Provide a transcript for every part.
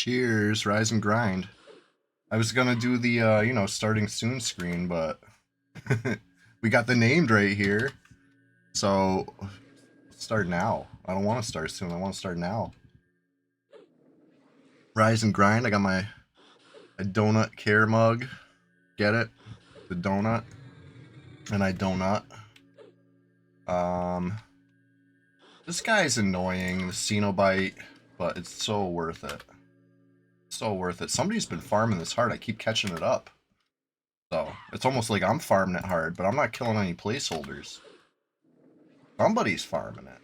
Cheers, rise and grind. I was gonna do the, starting soon screen, but we got the named right here. So, start now. I don't want to start soon. I want to start now. Rise and grind. I got my a donut care mug. Get it? The donut. And I donut. This guy's annoying, the Cenobite, but it's so worth it. So worth it. Somebody's been farming this hard. I keep catching it up. So, it's almost like I'm farming it hard, but I'm not killing any placeholders. Somebody's farming it.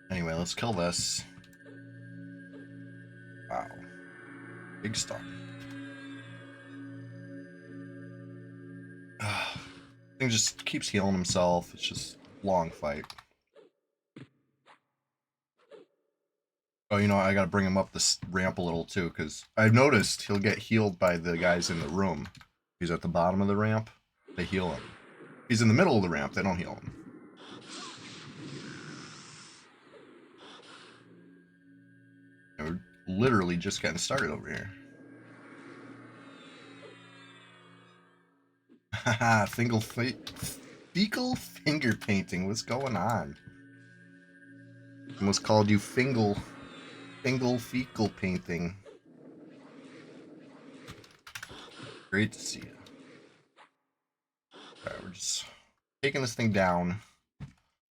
Anyway, let's kill this. Wow. Big stun. Thing just keeps healing himself. It's just long fight. Oh, I gotta bring him up this ramp a little too, because I've noticed he'll get healed by the guys in the room. He's at the bottom of the ramp, they heal him. He's in the middle of the ramp, they don't heal him. We're literally just getting started over here. Haha, fecal finger painting, what's going on? Almost called you fecal painting. Great to see you. Alright, we're just taking this thing down.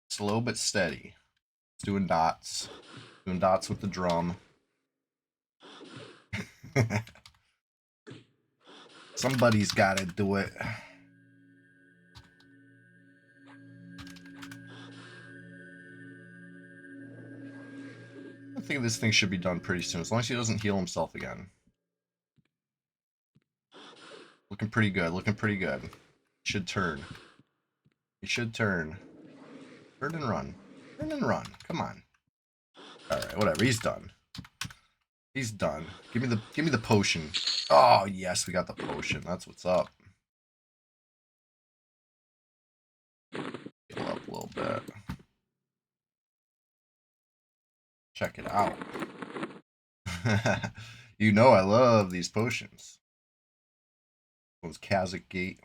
Slow but steady. It's doing dots. Doing dots with the drum. Somebody's gotta do it. I think this thing should be done pretty soon, as long as he doesn't heal himself again. Looking pretty good, looking pretty good. Should turn. He should turn. Turn and run. Turn and run. Come on. Alright, whatever, he's done. He's done. Give me the potion. Oh yes, we got the potion. That's what's up. Heal up a little bit. Check it out. You know I love these potions. Those Kazakh Gate.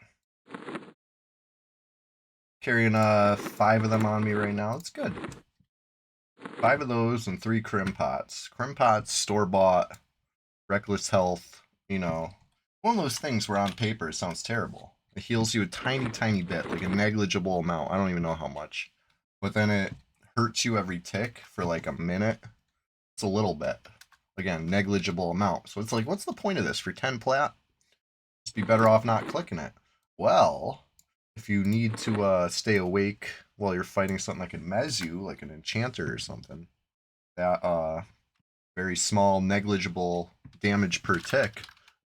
Carrying 5 of them on me right now. It's good. 5 of those and 3 Crim Pots. Crim Pots, store-bought, reckless health, one of those things where on paper it sounds terrible. It heals you a tiny, tiny bit, like a negligible amount. I don't even know how much. But then it hurts you every tick for like a minute. It's a little bit. Again, negligible amount. So it's like, what's the point of this? For 10 plat? Just be better off not clicking it. Well, if you need to stay awake while you're fighting something that can mez you, like an enchanter or something, that very small, negligible damage per tick,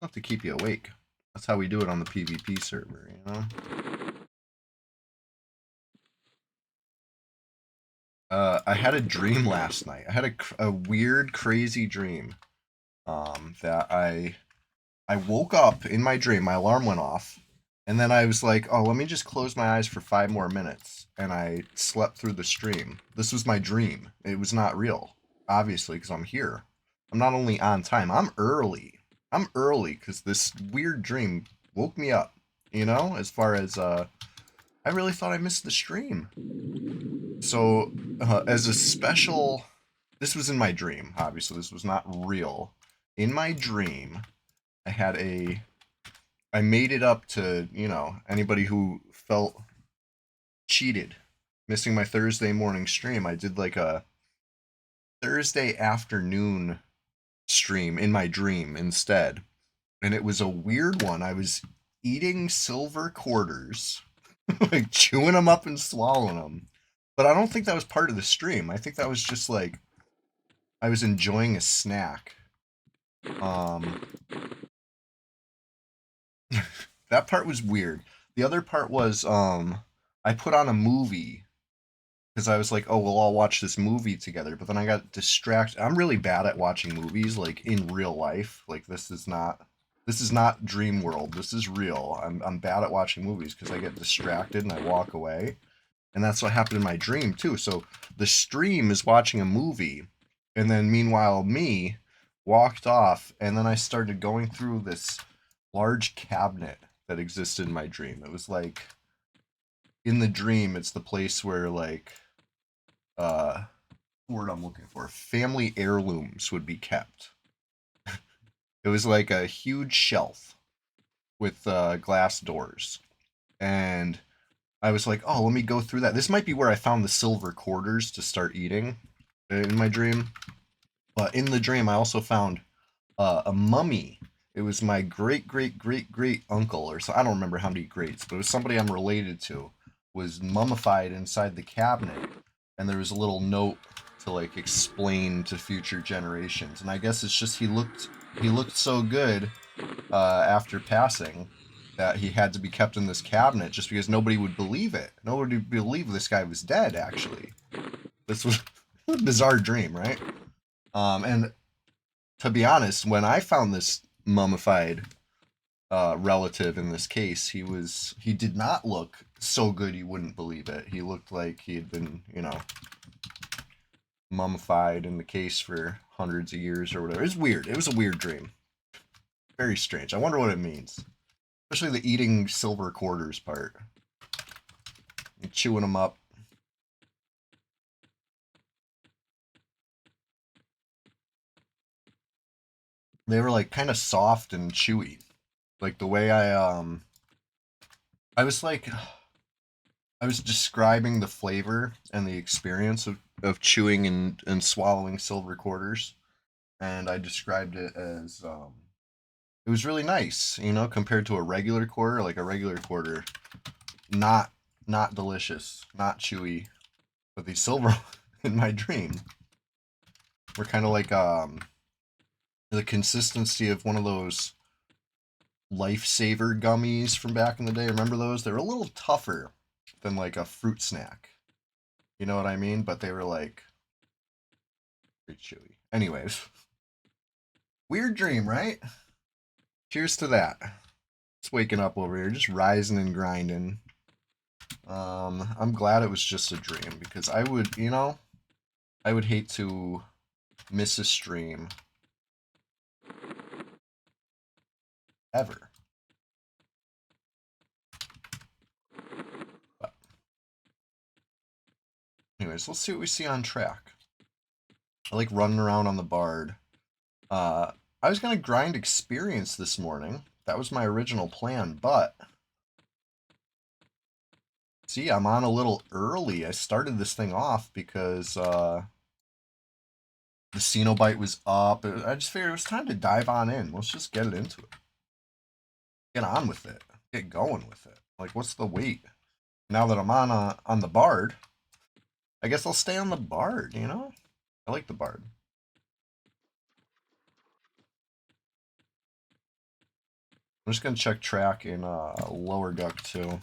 have to keep you awake. That's how we do it on the PvP server, I had a dream last night. I had a weird, crazy dream. That I woke up in my dream. My alarm went off, and then I was like, "Oh, let me just close my eyes for 5 more minutes." And I slept through the stream. This was my dream. It was not real, obviously, because I'm here. I'm not only on time. I'm early. I'm early because this weird dream woke me up. As far as I really thought I missed the stream. So, as a special, this was in my dream, obviously, this was not real. In my dream, I made it up to, anybody who felt cheated, missing my Thursday morning stream. I did like a Thursday afternoon stream in my dream instead. And it was a weird one. I was eating silver quarters, like chewing them up and swallowing them. But I don't think that was part of the stream. I think that was just like I was enjoying a snack. That part was weird. The other part was I put on a movie because I was like, oh, we'll all watch this movie together. But then I got distracted. I'm really bad at watching movies like in real life. Like this is not dream world. This is real. I'm bad at watching movies because I get distracted and I walk away. And that's what happened in my dream too. So the stream is watching a movie, And then meanwhile, me walked off, and then I started going through this large cabinet that existed in my dream. It was like in the dream, it's the place where like uh word I'm looking for, family heirlooms would be kept. It was like a huge shelf with glass doors. And I was like, oh, let me go through that. This might be where I found the silver quarters to start eating in my dream. But in the dream, I also found a mummy. It was my great great great great uncle, or so I don't remember how many greats, but it was somebody I'm related to, was mummified inside the cabinet, and there was a little note to like explain to future generations. And I guess it's just he looked so good after passing that he had to be kept in this cabinet just because nobody would believe it. Nobody would believe this guy was dead. Actually, this was a bizarre dream, right? And to be honest, when I found this mummified relative in this case, he did not look so good you wouldn't believe it. He looked like he had been, mummified in the case for hundreds of years or whatever. It's weird. It was a weird dream. Very strange. I wonder what it means. Especially the eating silver quarters part. And chewing them up. They were like kind of soft and chewy. Like the way I was like I was describing the flavor and the experience of chewing and swallowing silver quarters, and I described it as it was really nice, compared to a regular quarter. Like a regular quarter, not not delicious, not chewy, but these silver in my dream were kind of like the consistency of one of those lifesaver gummies from back in the day. Remember those? They were a little tougher than like a fruit snack. You know what I mean? But they were like pretty chewy. Anyways, weird dream, right? Cheers to that. Just waking up over here, just rising and grinding. I'm glad it was just a dream because I would hate to miss a stream ever. But anyways, let's see what we see on track. I like running around on the bard. Uh, I was gonna grind experience this morning. That was my original plan, but see, I'm on a little early. I started this thing off because the Cenobite was up. I just figured it was time to dive on in. Let's just get it into it. Get on with it. Get going with it. Like, what's the wait? Now that I'm on the bard, I guess I'll stay on the bard. I like the bard. I'm just gonna check track in lower duck too.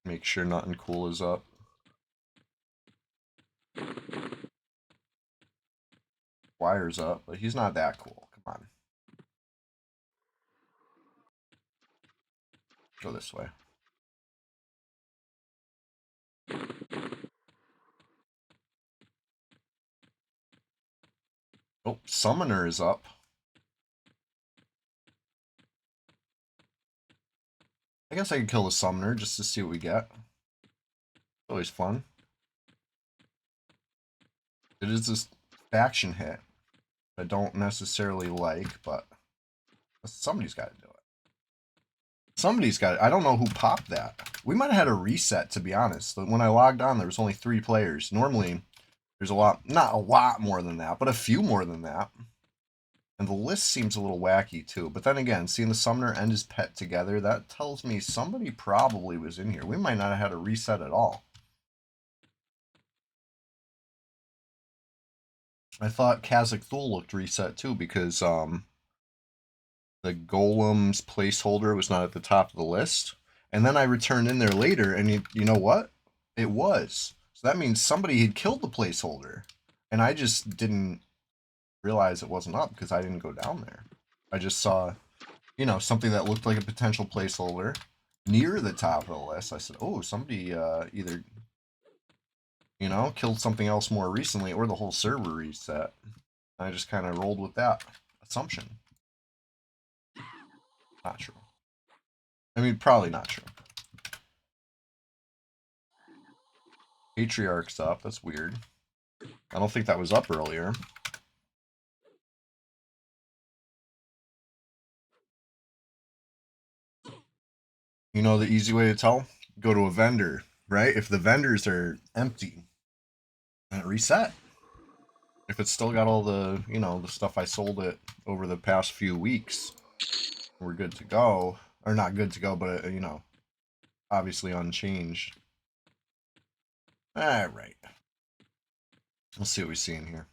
Make sure nothing cool is up. Wire's up, but he's not that cool. Come on. Go this way. Oh, Summoner is up. I guess I could kill the Summoner just to see what we get. Always fun. It is this faction hit I don't necessarily like, but somebody's got to do it. Somebody's got it. I don't know who popped that. We might have had a reset, to be honest. When I logged on, there was only 3 players. Normally, there's not a lot more than that, but a few more than that. And the list seems a little wacky, too. But then again, seeing the Summoner and his pet together, that tells me somebody probably was in here. We might not have had a reset at all. I thought Kazakh Thul looked reset, too, because the Golem's placeholder was not at the top of the list. And then I returned in there later, and you know what? It was. So that means somebody had killed the placeholder. And I just didn't realize it wasn't up because I didn't go down there. I just saw, something that looked like a potential placeholder near the top of the list. I said, oh, somebody either You know, killed something else more recently, or the whole server reset. I just kind of rolled with that assumption. Not true. I mean, probably not true. Patriarch's up. That's weird. I don't think that was up earlier. You know the easy way to tell? Go to a vendor, right? If the vendors are empty, then reset. If it's still got all the, you know, the stuff I sold it over the past few weeks, we're good to go. Or not good to go, but, you know, obviously unchanged. All right. Let's see what we see in here.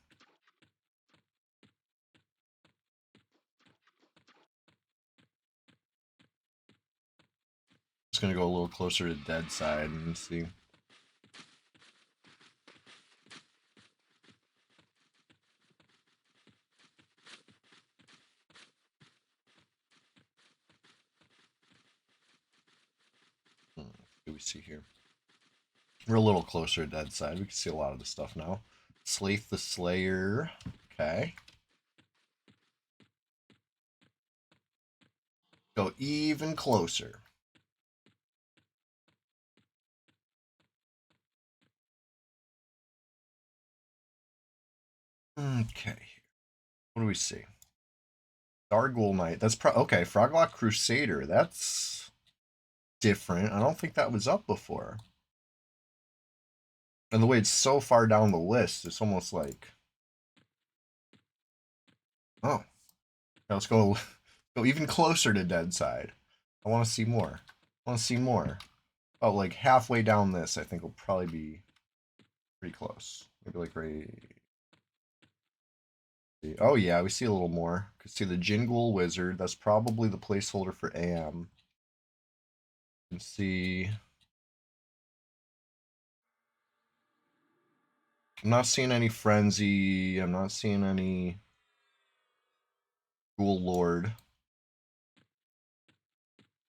Just gonna go a little closer to dead side and see. What do we see here? We're a little closer to dead side. We can see a lot of the stuff now. Slaith the Slayer. Okay. Go even closer. Okay. What do we see? Gargoyle Knight. That's okay. Froglock Crusader. That's different. I don't think that was up before. And the way it's so far down the list, it's almost like, oh, now let's go even closer to dead side. I want to see more. I want to see more. Oh, like halfway down this, I think will probably be pretty close. Maybe like right. Oh yeah, we see a little more. Could see the Jingul Wizard. That's probably the placeholder for AM. You can see. I'm not seeing any Frenzy. I'm not seeing any Ghoul Lord.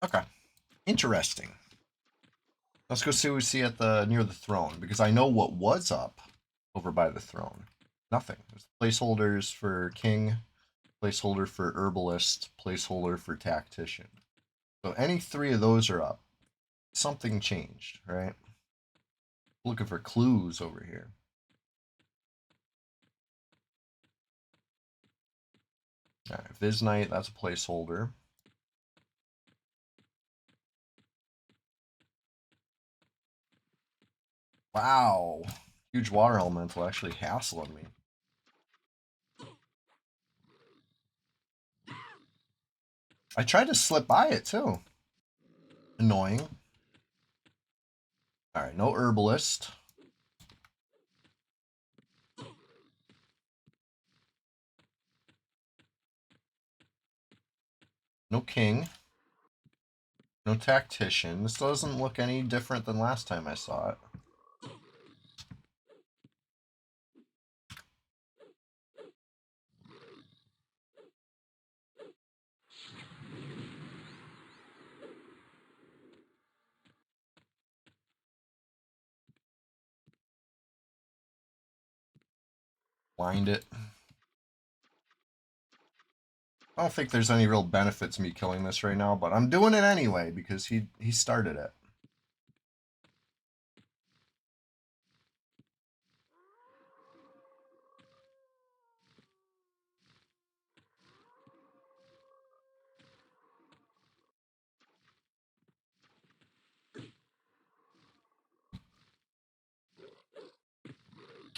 Okay. Interesting. Let's go see what we see at the near the throne, because I know what was up over by the throne. Nothing. There's placeholders for King, placeholder for Herbalist, placeholder for Tactician. So any three of those are up. Something changed, right? Looking for clues over here. All right, Viz Knight, that's a placeholder. Wow. Huge water elemental actually hassling me. I tried to slip by it too. Annoying. All right, no Herbalist. No King. No Tactician. This doesn't look any different than last time I saw it. Blind it. I don't think there's any real benefit to me killing this right now, but I'm doing it anyway because he started it.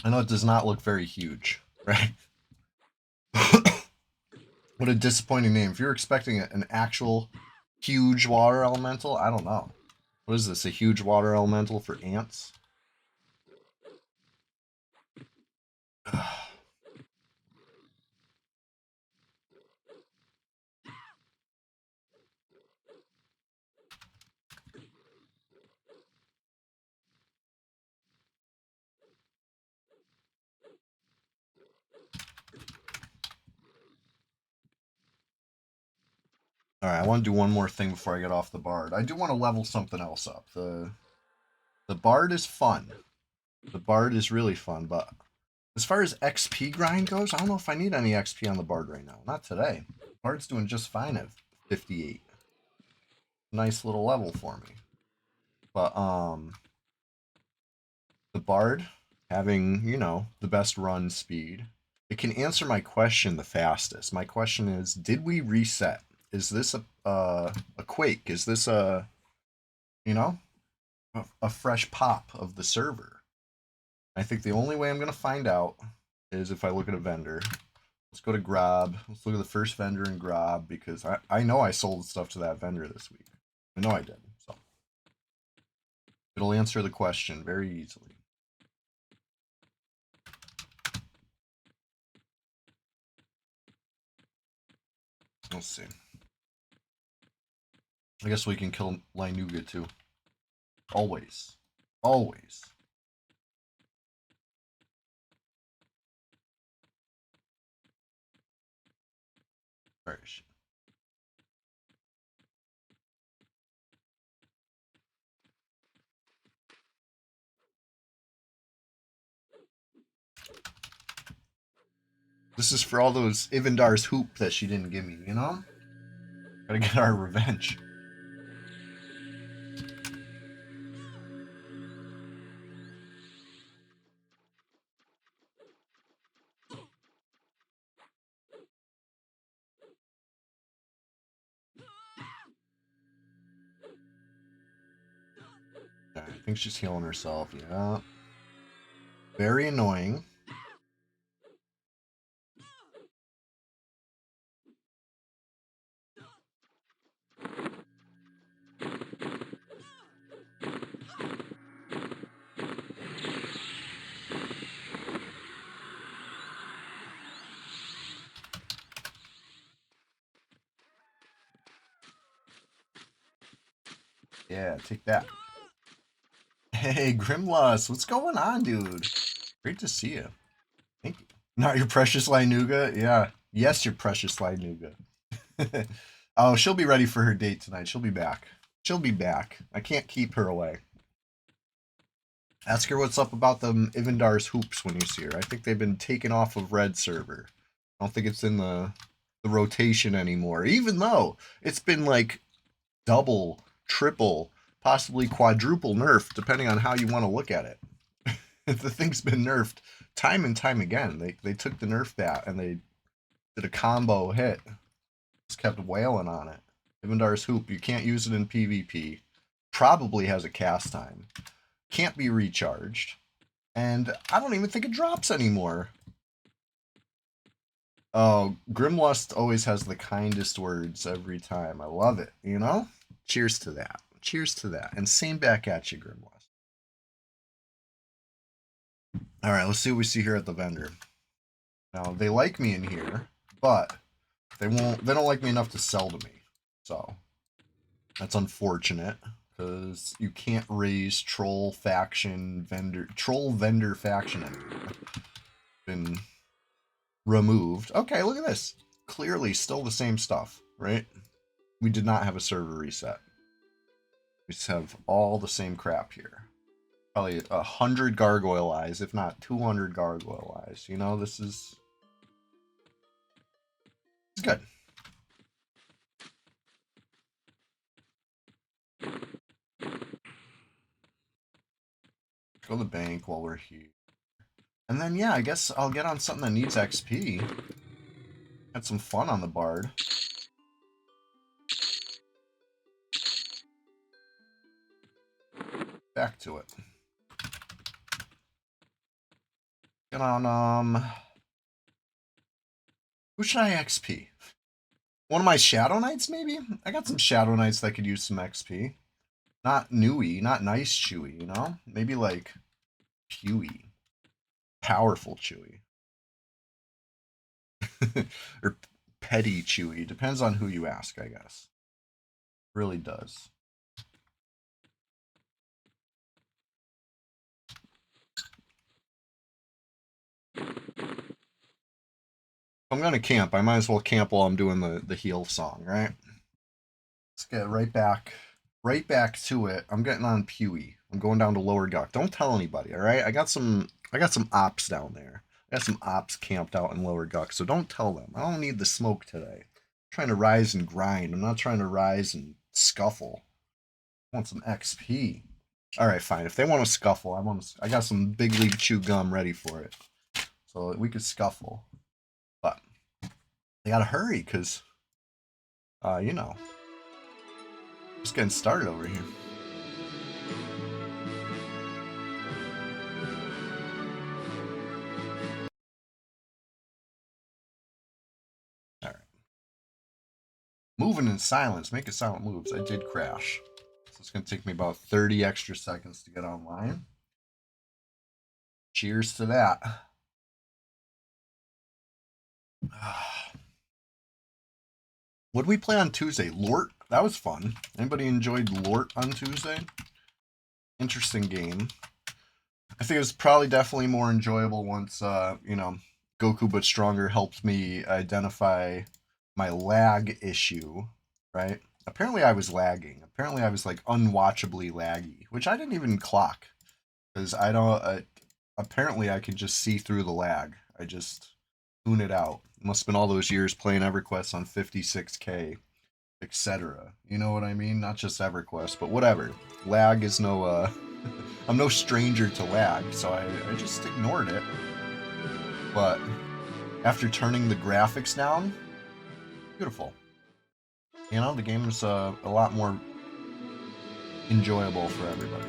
I know it does not look very huge, right? What a disappointing name. If you're expecting an actual huge water elemental, I don't know. What is this? A huge water elemental for ants? All right, I want to do one more thing before I get off the bard. I do want to level something else up. The bard is fun. The Bard is really fun, but as far as XP grind goes, I don't know if I need any XP on the Bard right now. Not today. Bard's doing just fine at 58. Nice little level for me. But the Bard having, you know, the best run speed, it can answer my question the fastest. My question is, did we reset? Is this a quake? Is this a, you know, a fresh pop of the server? I think the only way I'm going to find out is if I look at a vendor. Let's go to Grob. Let's look at the first vendor in Grob because I know I sold stuff to that vendor this week. I know I did. So it'll answer the question very easily. Let's see. I guess we can kill Linuga too. Always. Always. Alright. This is for all those Ivandar's hoop that she didn't give me, you know? Gotta get our revenge. I think she's healing herself, yeah. Very annoying. Yeah, take that. Hey, Grimloss, what's going on, dude? Great to see you. Thank you. Not your precious Linuga? Yeah. Yes, your precious Linuga. Oh, she'll be ready for her date tonight. She'll be back. She'll be back. I can't keep her away. Ask her what's up about them Ivandar's hoops when you see her. I think they've been taken off of Red server. I don't think it's in the rotation anymore. Even though it's been like double, triple, possibly quadruple nerfed, depending on how you want to look at it. The thing's been nerfed time and time again. They took the nerf bat and they did a combo hit. Just kept wailing on it. Ivandar's hoop, you can't use it in PvP. Probably has a cast time. Can't be recharged. And I don't even think it drops anymore. Oh, Grimlust always has the kindest words every time. I love it, you know? Cheers to that. Cheers to that. And same back at you, Grimlust. All right, let's see what we see here at the vendor. Now, they like me in here, but they don't like me enough to sell to me. So, that's unfortunate because you can't raise troll vendor faction anymore. Been removed. Okay, look at this. Clearly still the same stuff, right? We did not have a server reset. We just have all the same crap here. Probably 100 gargoyle eyes, if not 200 gargoyle eyes. You know, this is it's good. Go to the bank while we're here. And then, yeah, I guess I'll get on something that needs XP. Had some fun on the Bard. Back to it. Get on, who should I XP? One of my Shadow Knights, maybe? I got some Shadow Knights that could use some XP. Not Newy, not nice Chewy, you know? Maybe like Pewy. Powerful Chewy. Or petty Chewy. Depends on who you ask, I guess. Really does. I'm gonna camp. I might as well camp while I'm doing the heal song, right? Let's get right back to it. I'm getting on Pewy. I'm going down to Lower Guck. Don't tell anybody, all right? I got some ops down there. I got some ops camped out in Lower Guck, so don't tell them. I don't need the smoke today. I'm trying to rise and grind. I'm not trying to rise and scuffle. I want some XP. All right, fine. If they want to scuffle, I got some big league chew gum ready for it, so we could scuffle. But they gotta hurry, cause, you know, just getting started over here. All right. Moving in silence. Make silent moves. I did crash. So it's gonna take me about 30 extra seconds to get online. Cheers to that. What did we play on Tuesday? Lort? That was fun. Anybody enjoyed Lort on Tuesday? Interesting game. I think it was probably definitely more enjoyable once, you know, Goku but Stronger helped me identify my lag issue, right? Apparently I was lagging. Apparently I was like unwatchably laggy, which I didn't even clock because I don't. Apparently I can just see through the lag. I just tune it out. It must have been all those years playing EverQuest on 56K, etc. You know what I mean? Not just EverQuest, but whatever. Lag is no. I'm no stranger to lag, so I just ignored it. But after turning the graphics down, beautiful. You know, the game's a lot more enjoyable for everybody.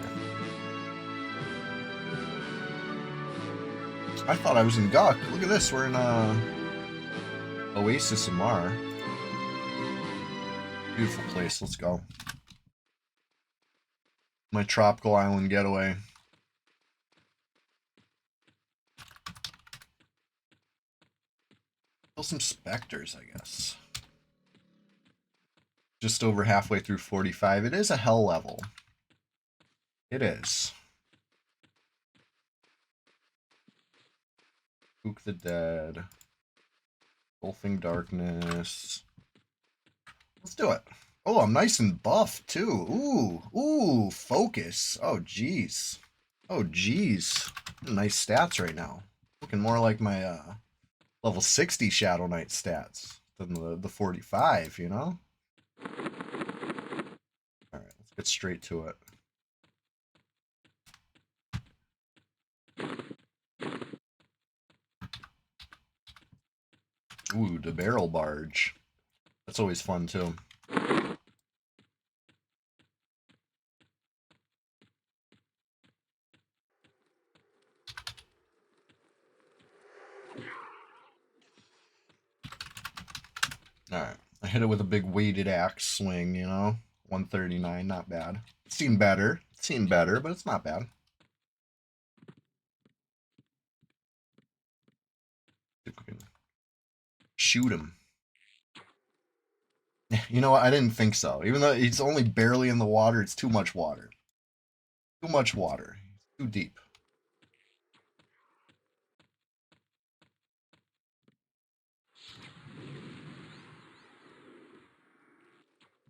I thought I was in Guk. Look at this, we're in Oasis of Mar. Beautiful place, let's go. My tropical island getaway. Kill some specters, I guess. Just over halfway through 45. It is a hell level. It is. Spook the Dead. Wolfing Darkness. Let's do it. Oh, I'm nice and buff too. Ooh, focus. Oh, jeez. Oh, jeez. Nice stats right now. Looking more like my level 60 Shadow Knight stats than the 45, you know? Alright, let's get straight to it. Ooh, the barrel barge. That's always fun too. Alright, I hit it with a big weighted axe swing, you know? 139, not bad. It's seen better. It's seen better, but it's not bad. See if we can shoot him. You know what? I didn't think so. Even though he's only barely in the water, it's too much water. Too much water. Too deep.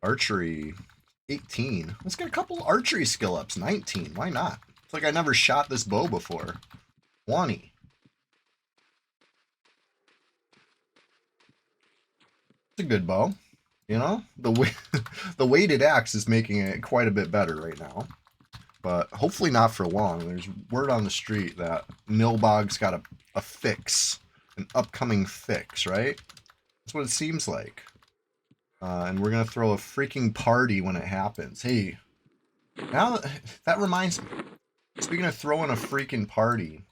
Archery, 18. Let's get a couple archery skill ups. 19. Why not? It's like I never shot this bow before. 20. It's a good bow. You know, the weighted axe is making it quite a bit better right now, but hopefully not for long. There's word on the street that Nilbog's got a fix, an upcoming fix, right? That's what it seems like. And we're gonna throw a freaking party when it happens. Hey, now that reminds me. Speaking of throwing a freaking party,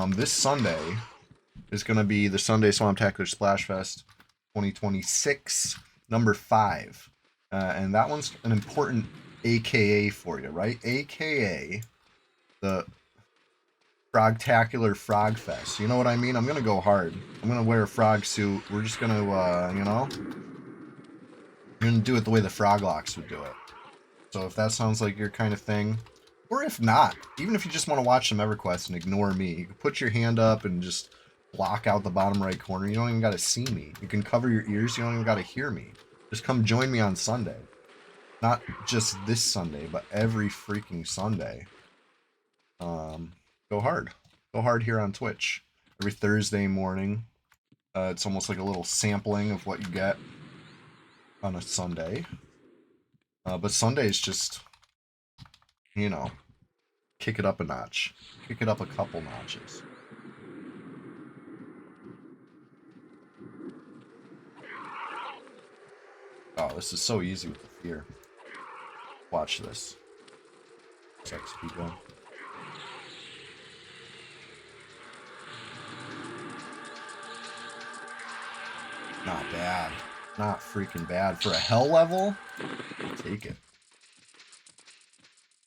this Sunday is gonna be the Sunday Swamp Tackler Splash Fest 2026. Number 5. And that one's an important AKA for you, right? AKA the Frogtacular Frog Fest. You know what I mean? I'm gonna go hard. I'm gonna wear a frog suit. We're just gonna, you know, we're gonna do it the way the Froglocks would do it. So if that sounds like your kind of thing, or if not, even if you just want to watch some EverQuest and ignore me, you can put your hand up and just block out the bottom right corner. You don't even got to see me. You can cover your ears. You don't even got to hear me. Just come join me on Sunday. Not just this Sunday, but every freaking Sunday. Go hard. Go hard here on Twitch. Every Thursday morning. It's almost like a little sampling of what you get on a Sunday. But Sunday is just, you know, kick it up a notch. Kick it up a couple notches. Oh, this is so easy with the fear. Watch this. XP going. Not bad. Not freaking bad. For a hell level, I'll take it.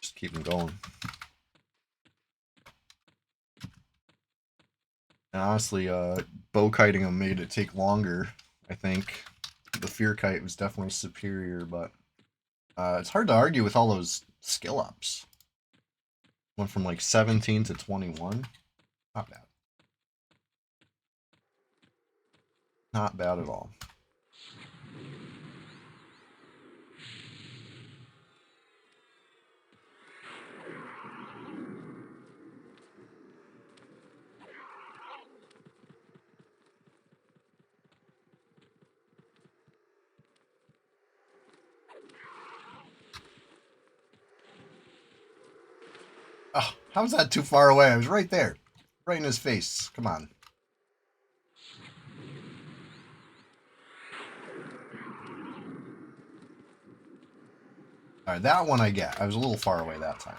Just keep them going. And honestly, bow kiting them made it take longer, I think. The fear kite was definitely superior, but it's hard to argue with all those skill ups. Went from like 17 to 21. Not bad. Not bad at all. Oh, how's that too far away? I was right there. Right in his face. Come on. Alright, that one I get. I was a little far away that time.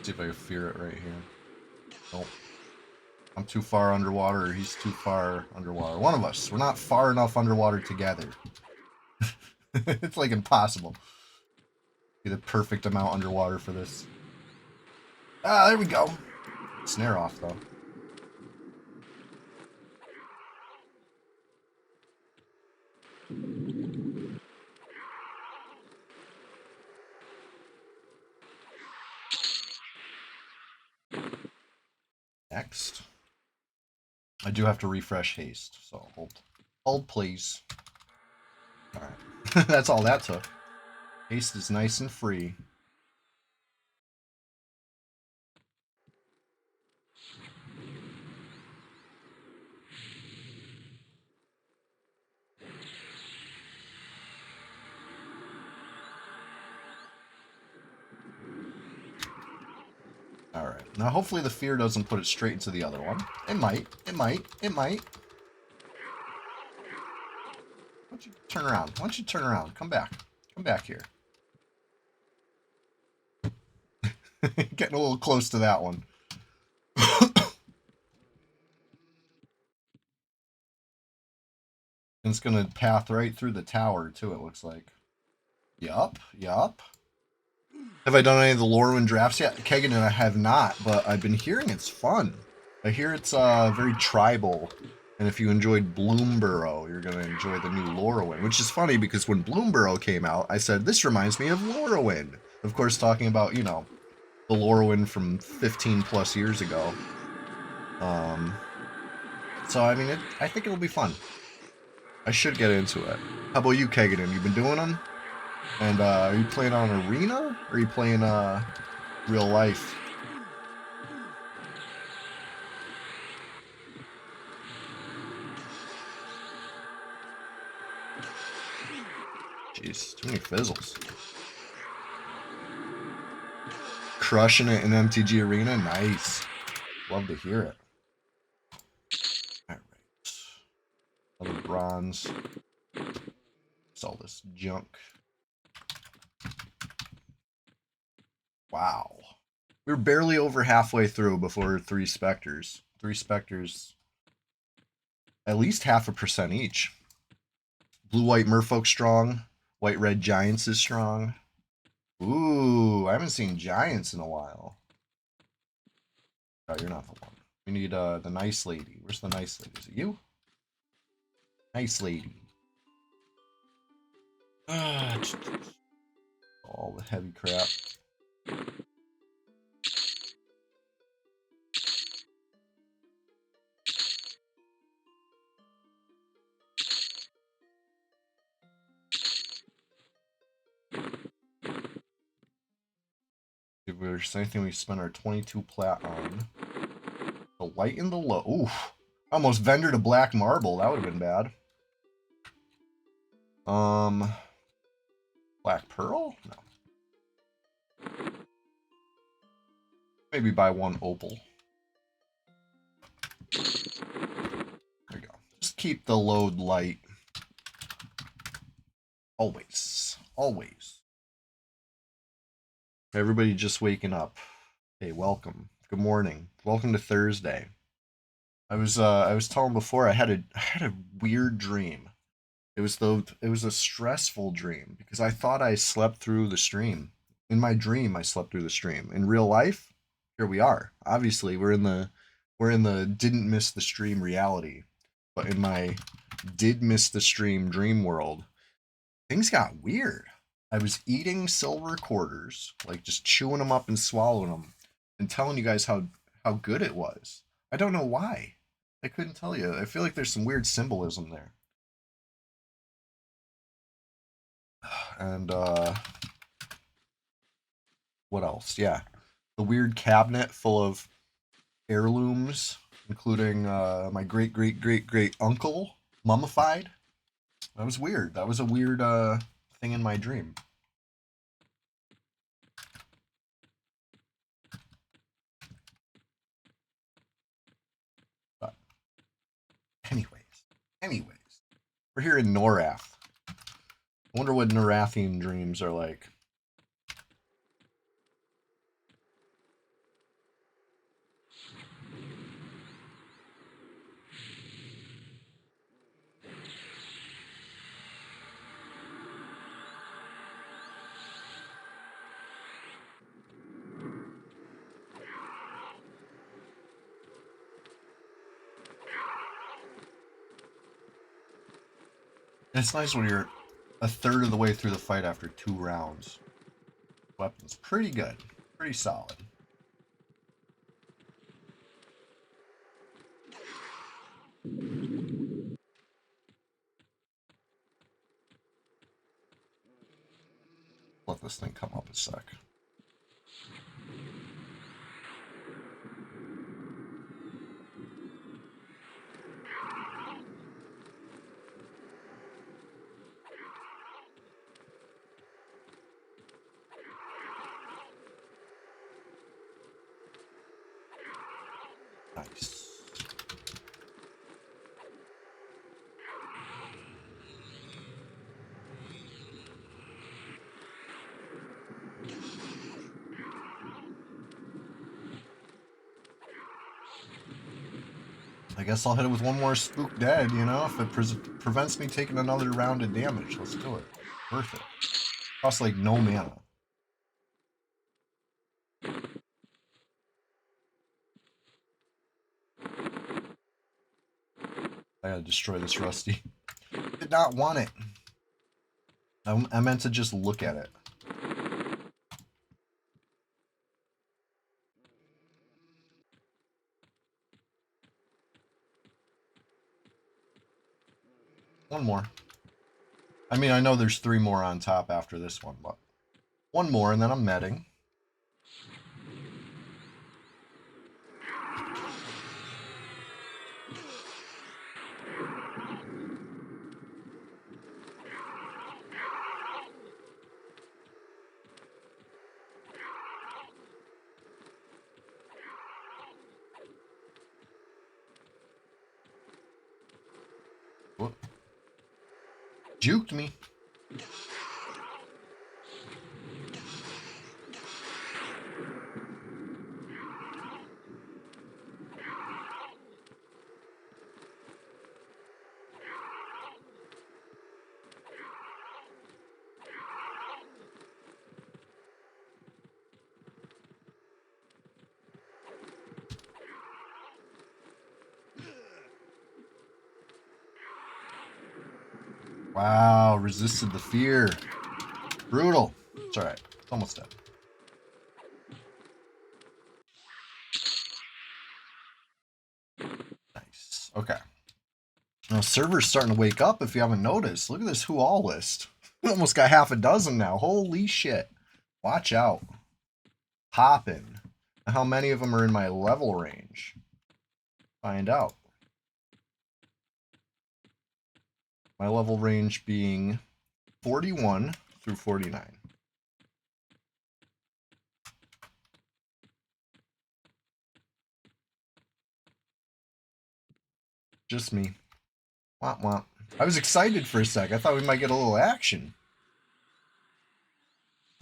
See if I can fear it right here. Nope. I'm too far underwater, or he's too far underwater. One of us. We're not far enough underwater together. It's like impossible. Be the perfect amount underwater for this. Ah, there we go. Snare off, though. Next. I do have to refresh haste, so hold. Hold, please. Alright. That's all that took. Haste is nice and free. Alright. Now hopefully the fear doesn't put it straight into the other one. It might. It might. It might. Why don't you turn around? Why don't you turn around? Come back. Come back here. Getting a little close to that one. And it's gonna path right through the tower too, it looks like. Yup, yup. Have I done any of the Lorwyn drafts yet? Kegan and I have not, but I've been hearing it's fun. I hear it's very tribal, and if you enjoyed Bloomborough, you're gonna enjoy the new Lorwyn, which is funny because when Bloomborough came out, I said, this reminds me of Lorwyn. Of course, talking about, you know, the Lorwyn from 15 plus years ago. So, I mean, I think it'll be fun. I should get into it. How about you, Kegan? You been doing them? And are you playing on Arena? Or are you playing real life? Jeez, too many fizzles. Crushing it in MTG Arena? Nice. Love to hear it. Alright. Another bronze. Sell this junk. Wow. We were barely over halfway through before 3 Spectres. 3 Spectres. At least 0.5% each. Blue-White Merfolk strong. White-Red Giants is strong. Ooh, I haven't seen Giants in a while. Oh, you're not the one. We need the nice lady. Where's the nice lady? Is it you? Nice lady. all the heavy crap. If there's anything we spent our 22 plat on. The light and the low. Oof. Almost vendor to black marble. That would have been bad. Black pearl? No. Maybe buy one opal. There you go. Just keep the load light. Always. Always. Everybody just waking up. Hey, welcome. Good morning. Welcome to Thursday. I was telling before I had a weird dream. It was a stressful dream because I thought I slept through the stream. In my dream, I slept through the stream. In real life, here we are. Obviously, we're in the didn't miss the stream reality. But in my did miss the stream dream world, things got weird. I was eating silver quarters, like just chewing them up and swallowing them, and telling you guys how good it was. I don't know why. I couldn't tell you. I feel like there's some weird symbolism there. And what else? Yeah, the weird cabinet full of heirlooms, including my great uncle mummified. That was weird. That was a weird thing in my dream. But anyways, we're here in Norath. I wonder what Norathian dreams are like. It's nice when you're a third of the way through the fight after 2 rounds. Weapons pretty good, pretty solid. Let this thing come up a sec. Nice. I guess I'll hit it with one more spook dead, you know? If it prevents me taking another round of damage, let's do it. Worth it. Costs like no mana. I gotta destroy this Rusty. Did not want it. I meant to just look at it. One more. I mean, I know there's 3 more on top after this one, but one more and then I'm medding. Whoop. Juked me. Wow, resisted the fear. Brutal. It's alright. It's almost dead. Nice. Okay. Now, server's starting to wake up if you haven't noticed. Look at this who all list. We almost got half a dozen now. Holy shit. Watch out. Poppin'. How many of them are in my level range? Find out. My level range being 41 through 49. Just me. Womp womp. I was excited for a sec. I thought we might get a little action.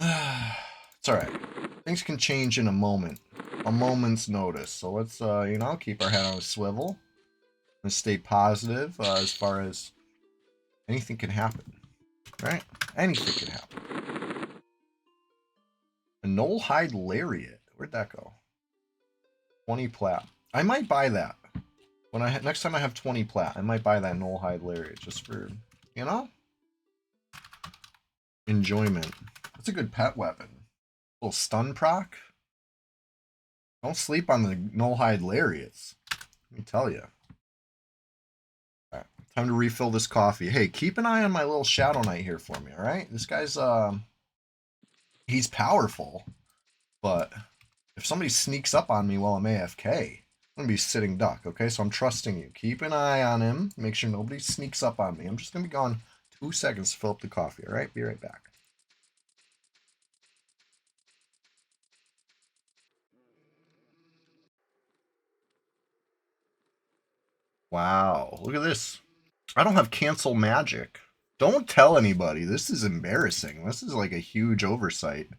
It's alright. Things can change in a moment. A moment's notice. So let's, you know, keep our head on a swivel. And stay positive as far as anything can happen. Right? Anything can happen. A Knoll Hide Lariat. Where'd that go? 20 plat. I might buy that. When next time I have 20 plat, I might buy that Knoll Hide Lariat just for, you know, enjoyment. That's a good pet weapon. A little stun proc. Don't sleep on the Knoll Hide Lariats. Let me tell you. Alright, time to refill this coffee. Hey, keep an eye on my little Shadow Knight here for me, alright? This guy's, he's powerful, but if somebody sneaks up on me while I'm AFK, I'm going to be sitting duck, okay? So I'm trusting you. Keep an eye on him. Make sure nobody sneaks up on me. I'm just going to be gone 2 seconds to fill up the coffee, all right? Be right back. Wow, look at this. I don't have cancel magic. Don't tell anybody. This is embarrassing. This is like a huge oversight.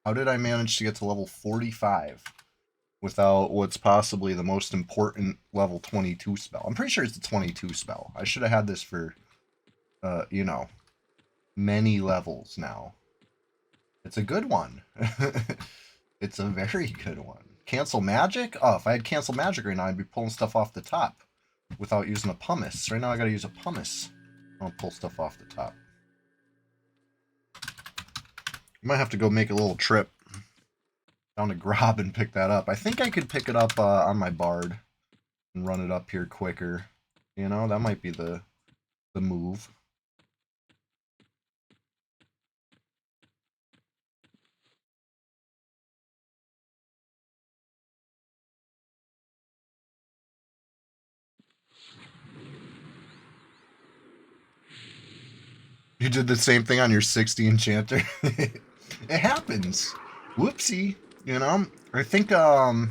How did I manage to get to level 45 without what's possibly the most important level 22 spell? I'm pretty sure it's a 22 spell. I should have had this for, you know, many levels now. It's a good one. It's a very good one. Cancel magic? Oh, if I had cancel magic right now, I'd be pulling stuff off the top without using a pumice. Right now I gotta use a pumice. I'll pull stuff off the top. I might have to go make a little trip down to Grob and pick that up. I think I could pick it up on my Bard and run it up here quicker. You know, that might be the move. You did the same thing on your 60 enchanter. It happens. Whoopsie. You know, I think I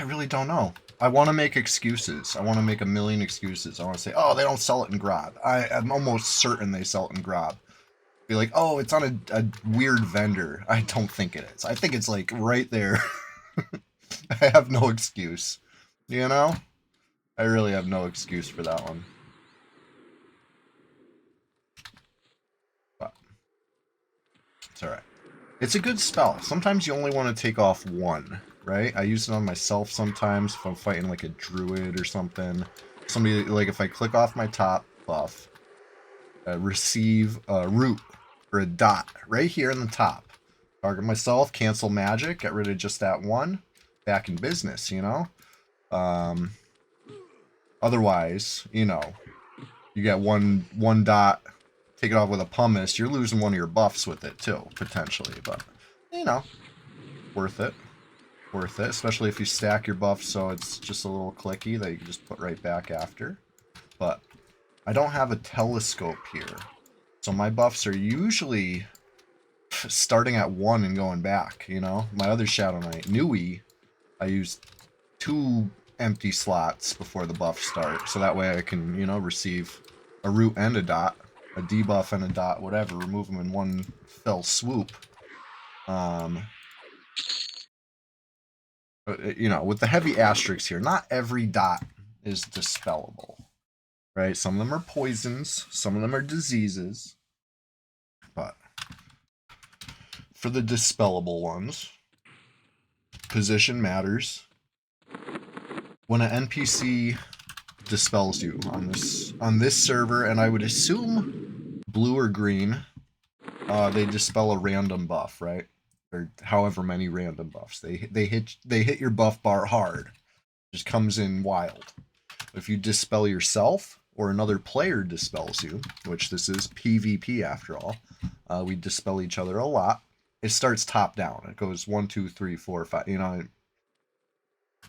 really don't know. I want to make excuses. I want to make a million excuses. I want to say, oh, they don't sell it in Grob. I'm almost certain they sell it in Grob. Be like, oh, it's on a weird vendor. I don't think it is. I think it's like right there. I have no excuse. You know? I really have no excuse for that one. But it's alright. It's a good spell. Sometimes you only want to take off one, right? I use it on myself sometimes if I'm fighting like a druid or something. Somebody, like if I click off my top buff, receive a root or a dot right here in the top. Target myself, cancel magic, get rid of just that one. Back in business, you know? Otherwise, you know, you get one dot, take it off with a pumice, you're losing one of your buffs with it too, potentially. But, you know, worth it. Worth it, especially if you stack your buffs so it's just a little clicky that you can just put right back after. But I don't have a telescope here. So my buffs are usually starting at 1 and going back, you know? My other Shadow Knight, Nui, I use 2 empty slots before the buffs start, so that way I can, you know, receive a root and a dot, a debuff and a dot, whatever, remove them in one fell swoop. You know, with the heavy asterisks here, not every dot is dispellable, right? Some of them are poisons, some of them are diseases, but for the dispellable ones, position matters. When an NPC dispels you on this server, and I would assume blue or green, they dispel a random buff, right? Or however many random buffs. They hit your buff bar hard. Just comes in wild. If you dispel yourself or another player dispels you, which this is PvP after all, we dispel each other a lot. It starts top down. It goes 1, 2, 3, 4, 5. You know,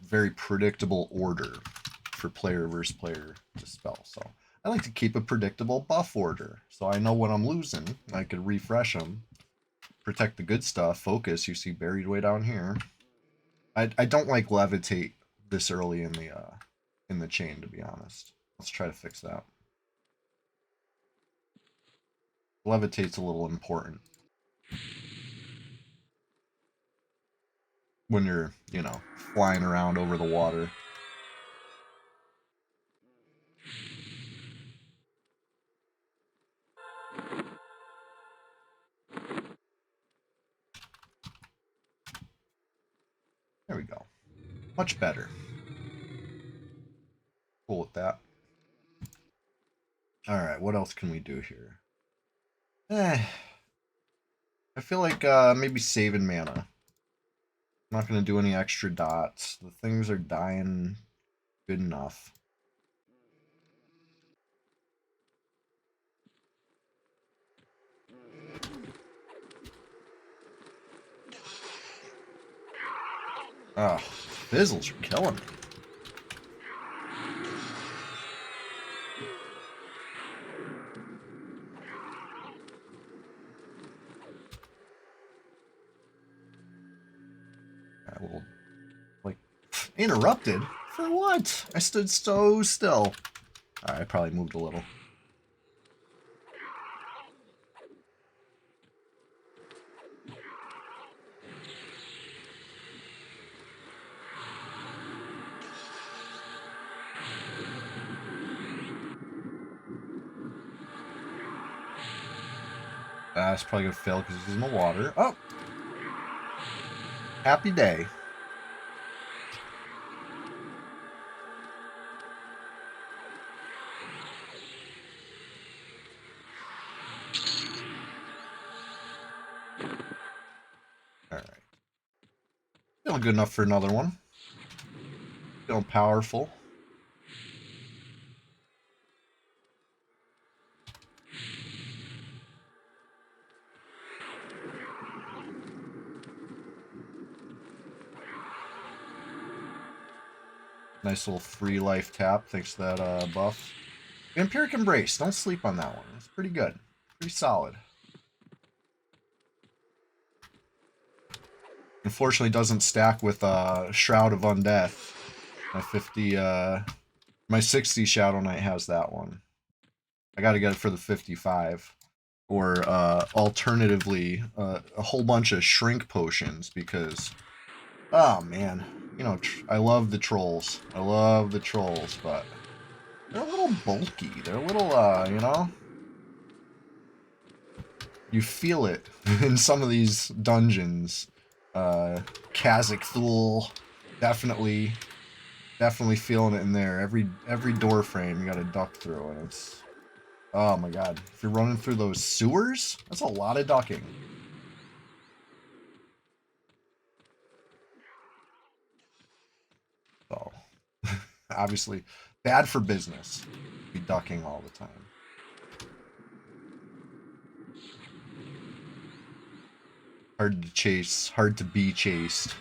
very predictable order for player versus player dispel. So I like to keep a predictable buff order, so I know what I'm losing. I could refresh them, protect the good stuff. Focus. You see buried way down here. I don't like levitate this early in the chain, to be honest. Let's try to fix that. Levitate's a little important when you're, you know, flying around over the water. There we go. Much better. Cool with that. Alright, what else can we do here? I feel like maybe saving mana. I'm not going to do any extra dots. The things are dying good enough. Oh, fizzles are killing me. A little, like, interrupted? For what? I stood so still. Alright, I probably moved a little. It's probably gonna fail because he's in the water. Oh! Happy day. Alright. Feeling good enough for another one. Feeling powerful. Nice little free life tap, thanks to that buff. Vampiric Embrace, don't sleep on that one. It's pretty good. Pretty solid. Unfortunately, doesn't stack with Shroud of Undeath. My 50, my 60 Shadow Knight has that one. I gotta get it for the 55. Or alternatively, a whole bunch of shrink potions because, oh man, you know, I love the trolls. I love the trolls, but they're a little bulky. They're a little, you know, you feel it in some of these dungeons. Kazakh Thule, definitely feeling it in there. Every door frame you got to duck through, and it's, oh my god, if you're running through those sewers, that's a lot of ducking. So, obviously, bad for business. Be ducking all the time. Hard to chase, hard to be chased.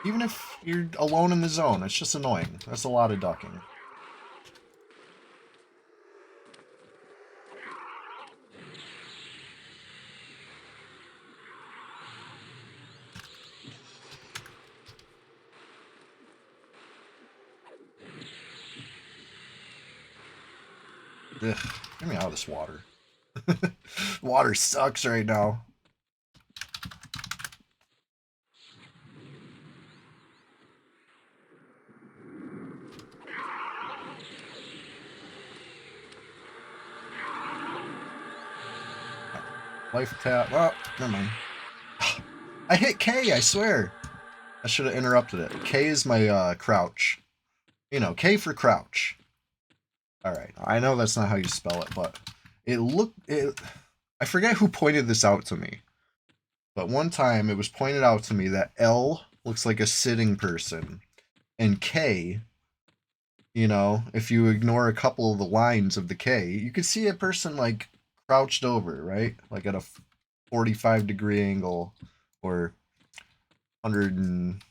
Even if you're alone in the zone, it's just annoying. That's a lot of ducking. Ugh, get me out of this water. Water sucks right now. Life tap. Oh, never mind. I hit K, I swear. I should have interrupted it. K is my crouch. You know, K for crouch. All right, I know that's not how you spell it, but I forget who pointed this out to me, but one time it was pointed out to me that L looks like a sitting person, and K, if you ignore a couple of the lines of the K, you could see a person like crouched over, right? Like at a 45-degree angle or 100 and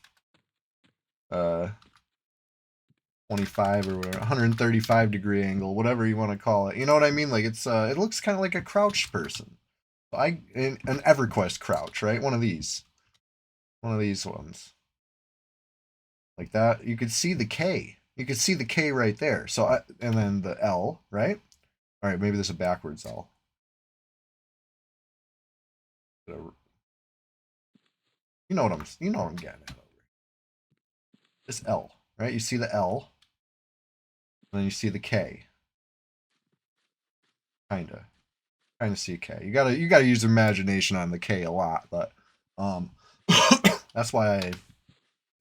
25 or 135-degree angle, whatever you want to call it. You know what I mean? Like it looks kind of like a crouched person. An EverQuest crouch, right? One of these ones, like that. You could see the K. You could see the K right there. And then the L, right? All right, maybe this is a backwards L. You know what I'm getting at over. This L, right? You see the L, and then you see the K. Kinda. Kind of see a K. You gotta use imagination on the K a lot, but um that's why I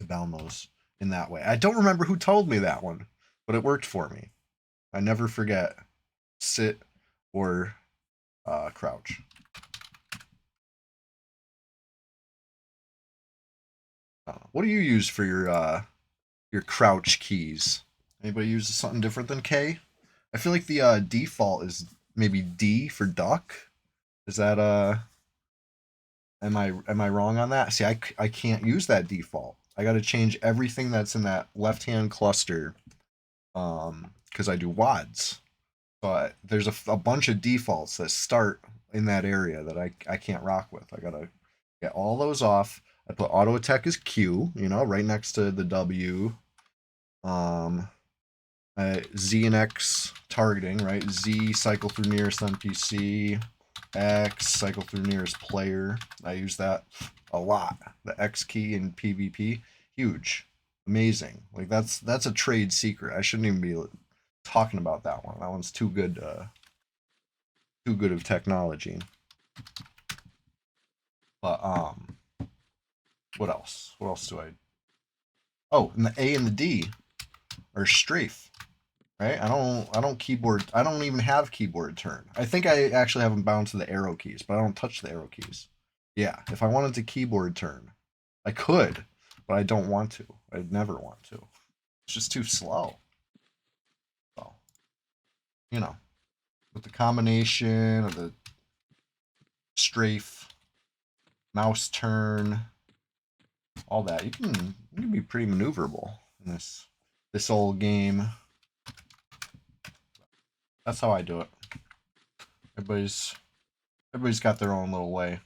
bound those in that way. I don't remember who told me that one, but it worked for me. I never forget sit or crouch. What do you use for your crouch keys? Anybody use something different than K? I feel like the default is maybe D for duck. Is that am I wrong on that? See, I can't use that default. I got to change everything that's in that left hand cluster because I do WADs. But there's a bunch of defaults that start in that area that I can't rock with. I gotta get all those off. I put auto attack as Q, right next to the W. Um, Z and X targeting, right? Z cycle through nearest NPC. X cycle through nearest player. I use that a lot. The X key in PvP, huge, amazing. Like that's a trade secret. I shouldn't even be talking about that one. That one's too good. Too good of technology. But what else? What else do I? Oh, and the A and the D are strafe, right? I don't keyboard. I don't even have keyboard turn. I think I actually have them bound to the arrow keys, but I don't touch the arrow keys. Yeah, if I wanted to keyboard turn, I could, but I don't want to. I'd never want to. It's just too slow. So, you know, with the combination of the strafe, mouse turn, all that, you can be pretty maneuverable in this old game. That's how I do it. Everybody's got their own little way.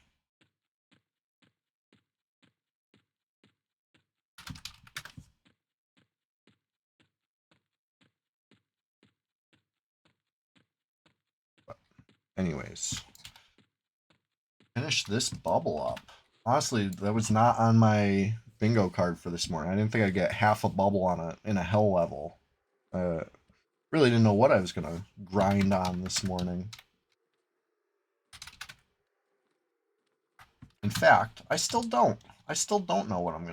But anyways, finish this bubble up. Honestly, that was not on my bingo card for this morning. I didn't think I'd get half a bubble in a hell level. Really didn't know what I was gonna grind on this morning. In fact, I still don't. I still don't know what I'm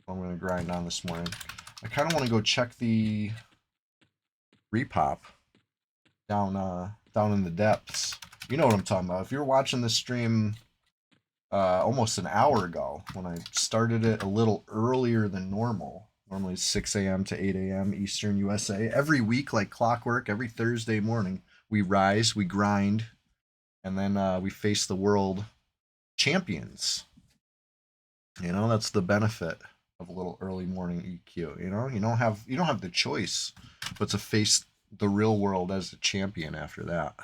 gonna grind on this morning. I kind of want to go check the repop down in the depths. You know what I'm talking about. If you're watching this stream almost an hour ago, when I started it a little earlier than normal, normally 6 a.m. to 8 a.m. Eastern USA, every week like clockwork, every Thursday morning, we rise, we grind, and then we face the world champions. That's the benefit of a little early morning EQ. You don't have the choice but to face the real world as a champion after that.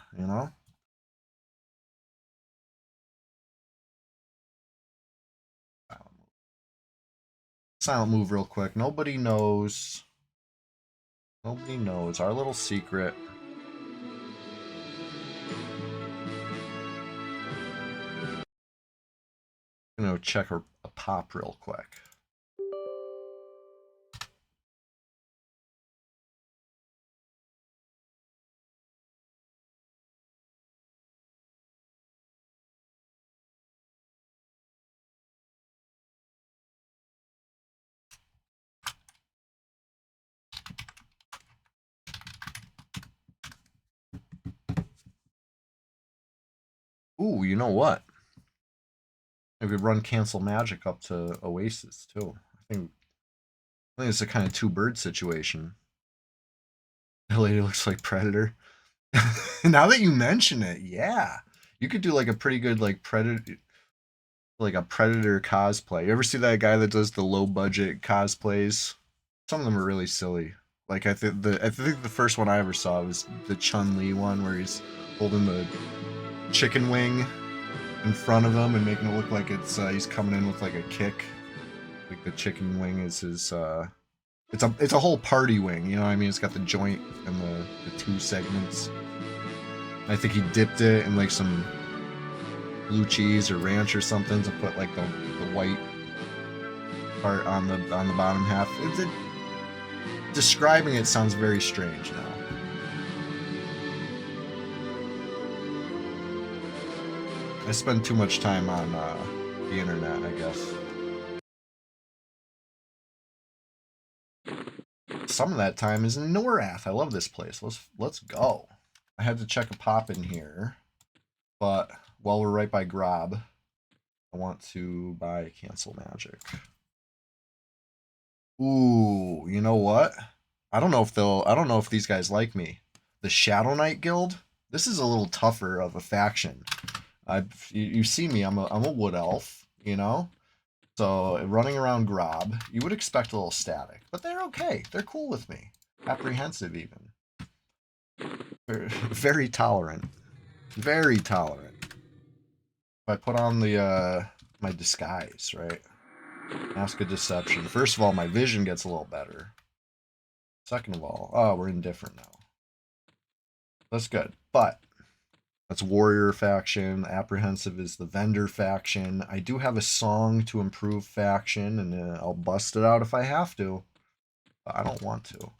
Silent move real quick. Nobody knows. Nobody knows our little secret. I'm gonna check a pop real quick. Ooh, you know what? I could run cancel magic up to Oasis too. I think it's a kind of two bird situation. The lady looks like Predator. Now that you mention it, yeah. You could do like a pretty good like a Predator cosplay. You ever see that guy that does the low budget cosplays? Some of them are really silly. Like I think the first one I ever saw was the Chun-Li one where he's holding the chicken wing in front of him and making it look like he's coming in with like a kick. Like the chicken wing is his it's a whole party wing, you know what I mean? It's got the joint and the two segments. I think he dipped it in like some blue cheese or ranch or something to put like the white part on the bottom half. Describing it sounds very strange now. I spend too much time on the internet, I guess. Some of that time is in Norath. I love this place. Let's go. I had to check a pop in here, but while we're right by Grob, I want to buy cancel magic. Ooh, you know what? I don't know if these guys like me. The Shadow Knight Guild. This is a little tougher of a faction. You see me. I'm a wood elf. You know. So running around Grob, you would expect a little static, but they're okay. They're cool with me. Apprehensive even. Very tolerant. Very tolerant. If I put on the my disguise, right? Mask of deception. First of all, my vision gets a little better. Second of all, oh, we're indifferent now. That's good. But that's warrior faction. Apprehensive is the vendor faction. I do have a song to improve faction, and I'll bust it out if I have to. But I don't want to.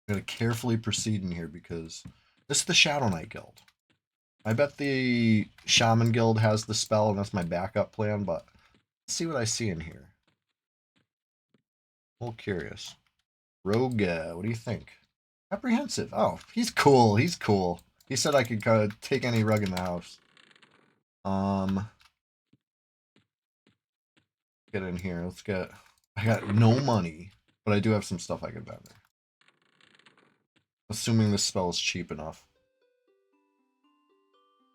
I'm gonna carefully proceed in here because this is the Shadow Knight Guild. I bet the Shaman Guild has the spell, and that's my backup plan. But let's see what I see in here. A little curious. Rogue, what do you think? Apprehensive. Oh, he's cool. He's cool. He said I could take any rug in the house. Um, get in here. Let's get. I got no money, but I do have some stuff I could vendor. Assuming this spell is cheap enough.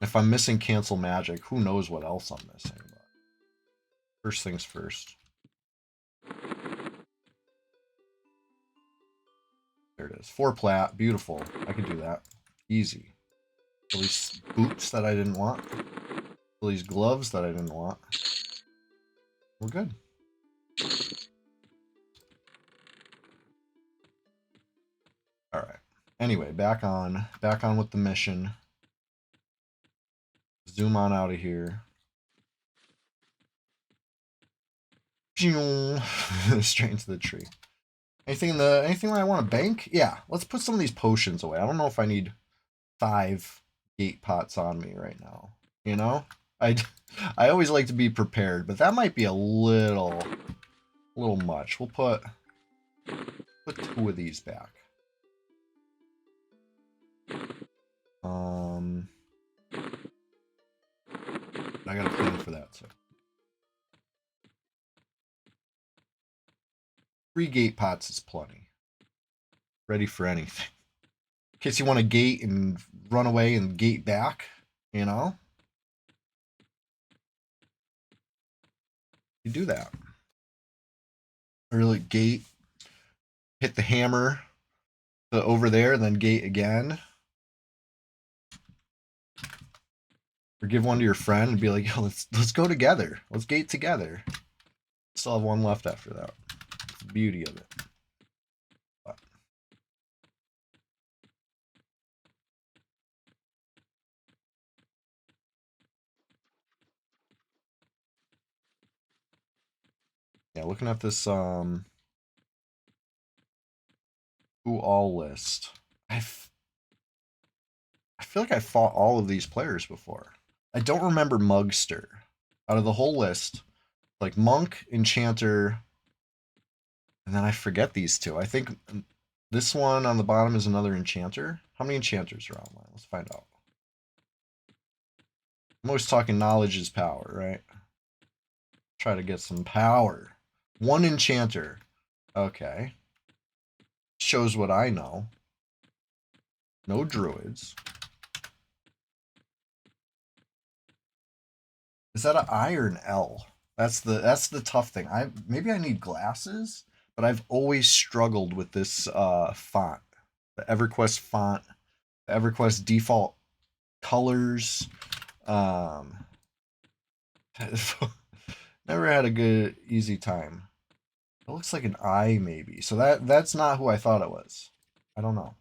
If I'm missing cancel magic, who knows what else I'm missing. But first things first. There it is. 4 plat. Beautiful. I could do that. Easy. At least boots that I didn't want. At least gloves that I didn't want. We're good. All right. Anyway, back on with the mission. Zoom on out of here. Straight into the tree. Anything I want to bank? Yeah, let's put some of these potions away. I don't know if I need 5 gate pots on me right now. You know, I I always like to be prepared, but that might be a little much. We'll put 2 of these back. I got a plan for that too. 3 gate pots is plenty. Ready for anything. In case you want to gate and run away and gate back, you know? You do that. Or like gate, hit the hammer over there, then gate again. Or give one to your friend and be like, yo, let's go together. Let's gate together. Still have 1 left after that. That's the beauty of it. But. Yeah, looking at this who all list. I feel like I fought all of these players before. I don't remember Mugster out of the whole list. Like Monk, Enchanter, and then I forget these 2. I think this one on the bottom is another Enchanter. How many Enchanters are online? Let's find out. I'm always talking knowledge is power, right? Try to get some power. One enchanter. Okay. Shows what I know. No druids. Is that an I or an L? That's the tough thing. Maybe I need glasses, but I've always struggled with this font. The EverQuest font, the EverQuest default colors. Um never had a good easy time. It looks like an I maybe. So that's not who I thought it was. I don't know.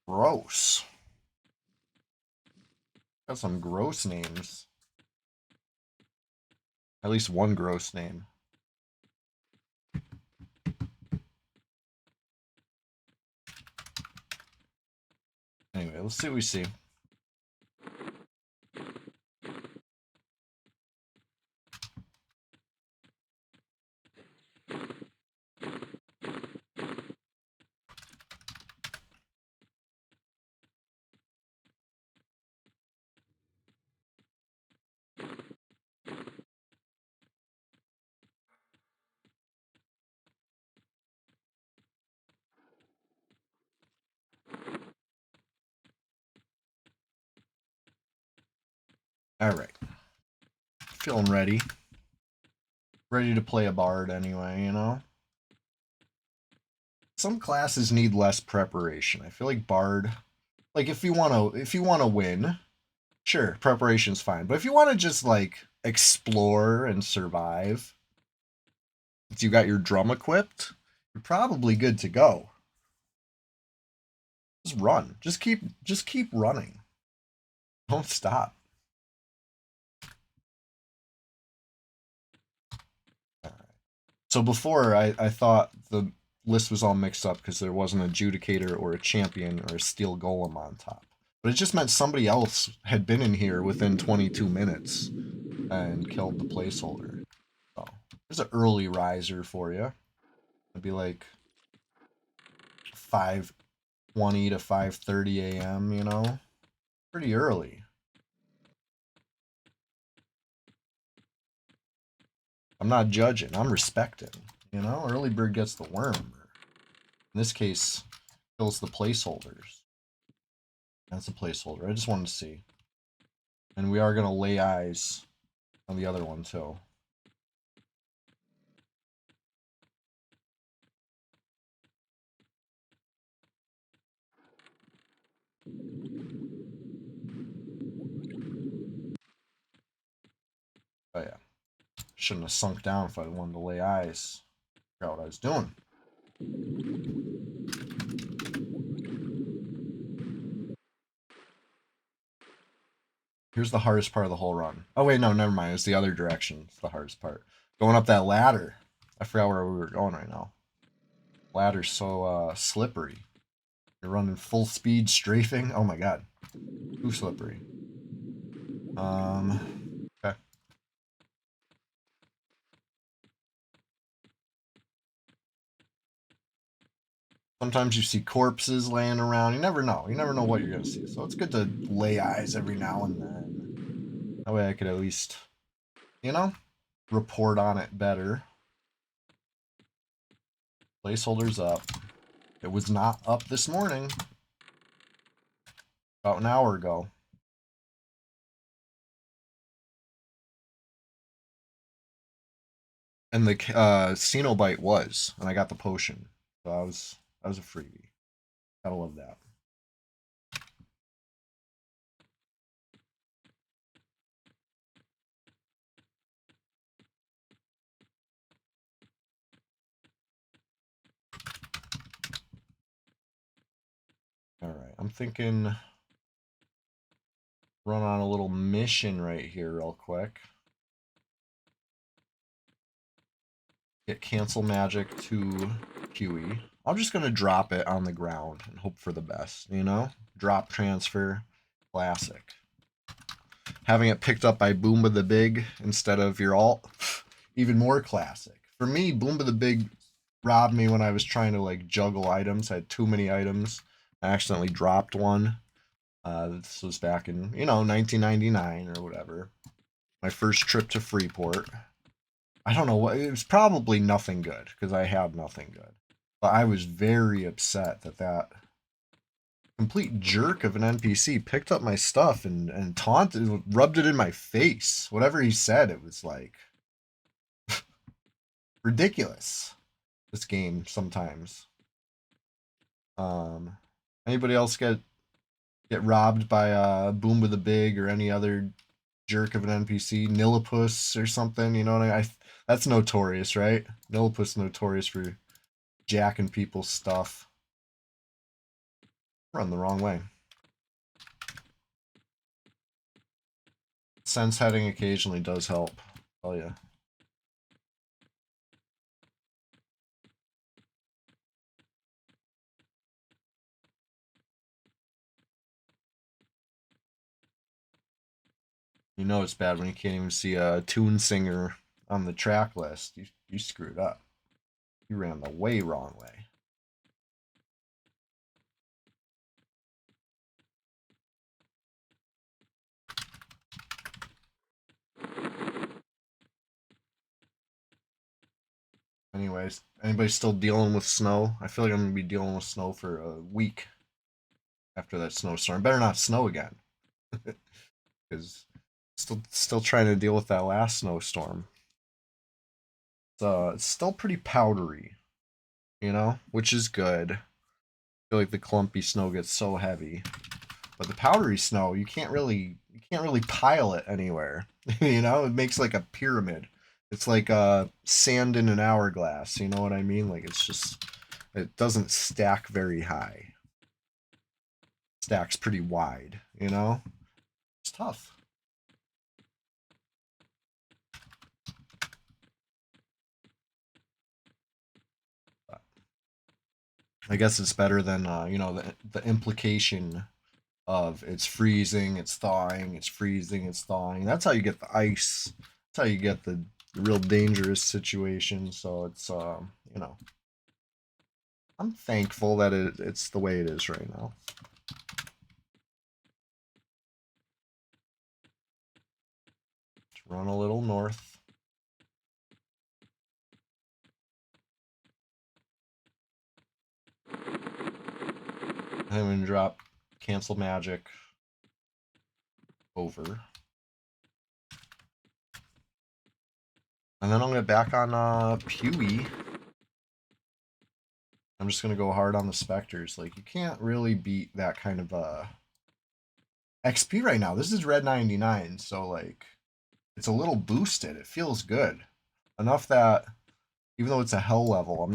Gross. Got some gross names. At least one gross name. Anyway, let's see what we see. All right. Feeling ready. Ready to play a bard anyway, you know? Some classes need less preparation. I feel like bard, like if you want to win, sure, preparation's fine. But if you want to just like explore and survive, if you got your drum equipped, you're probably good to go. Just run. Just keep running. Don't stop. All right. So before I thought the list was all mixed up because there wasn't an adjudicator or a champion or a steel golem on top. But it just meant somebody else had been in here within 22 minutes and killed the placeholder. So there's an early riser for you. It'd be like 5:20 to 5:30 a.m., you know? Pretty early. I'm not judging. I'm respecting. You know, early bird gets the worm. In this case, kills the placeholders. That's a placeholder. I just wanted to see. And we are going to lay eyes on the other one, too. Oh, yeah. Shouldn't have sunk down if I wanted to lay eyes. Forgot what I was doing. Here's the hardest part of the whole run. Oh, wait, no, never mind. It's the other direction. It's the hardest part. Going up that ladder. I forgot where we were going right now. Ladder's so slippery. You're running full speed strafing. Oh, my God. Too slippery. Okay. Sometimes you see corpses laying around. You never know. You never know what you're going to see. So it's good to lay eyes every now and then. That way I could at least, you know, report on it better. Placeholders up. It was not up this morning. About an hour ago. And the Cenobite was, and I got the potion. So that was a freebie. Gotta love that. All right, I'm thinking run on a little mission right here real quick. Get cancel magic to QE. I'm just gonna drop it on the ground and hope for the best, you know? Drop transfer, classic. Having it picked up by Boomba the Big instead of your alt, even more classic. For me, Boomba the Big robbed me when I was trying to like juggle items. I had too many items. I accidentally dropped one. This was back in, 1999 or whatever. My first trip to Freeport. I don't know what, it was probably nothing good because I had nothing good. But I was very upset that complete jerk of an NPC picked up my stuff and taunted, rubbed it in my face. Whatever he said, it was like ridiculous. This game sometimes. Um, Anybody else get robbed by Boomba the Big or any other jerk of an NPC, Nilipus or something? You know what I mean? That's notorious, right? Nilipus notorious for jacking people's stuff. Run the wrong way. Sense heading occasionally does help. I'll tell you. You know it's bad when you can't even see a tune singer on the track list. You screwed up. You ran the way wrong way. Anyways, anybody still dealing with snow? I feel like I'm gonna be dealing with snow for a week after that snowstorm. Better not snow again, because still trying to deal with that last snowstorm. It's still pretty powdery, which is good. I feel like the clumpy snow gets so heavy, but the powdery snow you can't really pile it anywhere. It makes like a pyramid. It's like sand in an hourglass. You know what I mean? Like it doesn't stack very high. Stacks pretty wide. It's tough. But I guess it's better than the implication of it's freezing, it's thawing, it's freezing, it's thawing. That's how you get the ice. That's how you get the real dangerous situation. So it's I'm thankful that it's the way it is right now. Let's run a little north. I'm gonna drop cancel magic over. And then I'm gonna back on Pewee. I'm just gonna go hard on the specters. Like you can't really beat that kind of XP right now. This is red 99, so like it's a little boosted. It feels good. Enough that even though it's a hell level, I'm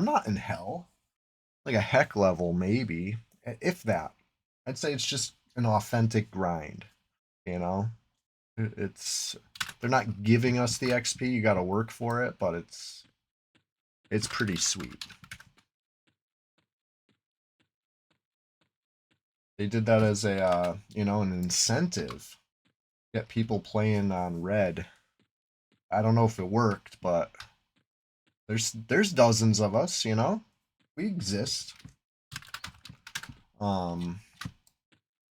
not in hell. Like a heck level maybe, if that. I'd say it's just an authentic grind, you know? It's they're not giving us the XP, you got to work for it, but it's pretty sweet. They did that as a an incentive, get people playing on red. I don't know if it worked, but there's dozens of us, we exist.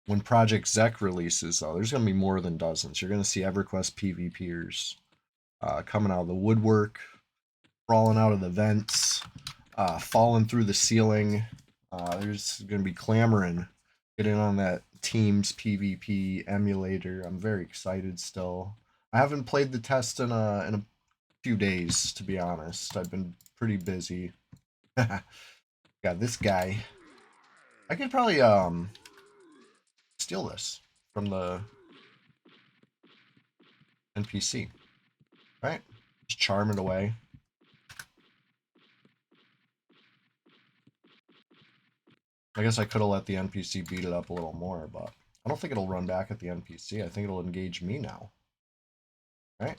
When Project Zek releases, though, there's gonna be more than dozens. You're gonna see EverQuest PvPers coming out of the woodwork, crawling out of the vents, falling through the ceiling. There's gonna be clamoring, getting on that Teams PvP emulator. I'm very excited still. I haven't played the test in a few days, to be honest. I've been pretty busy. Got this guy. I could probably steal this from the NPC, right? Just charm it away. I guess I could have let the NPC beat it up a little more, but I don't think it'll run back at the NPC. I think it'll engage me now. Right?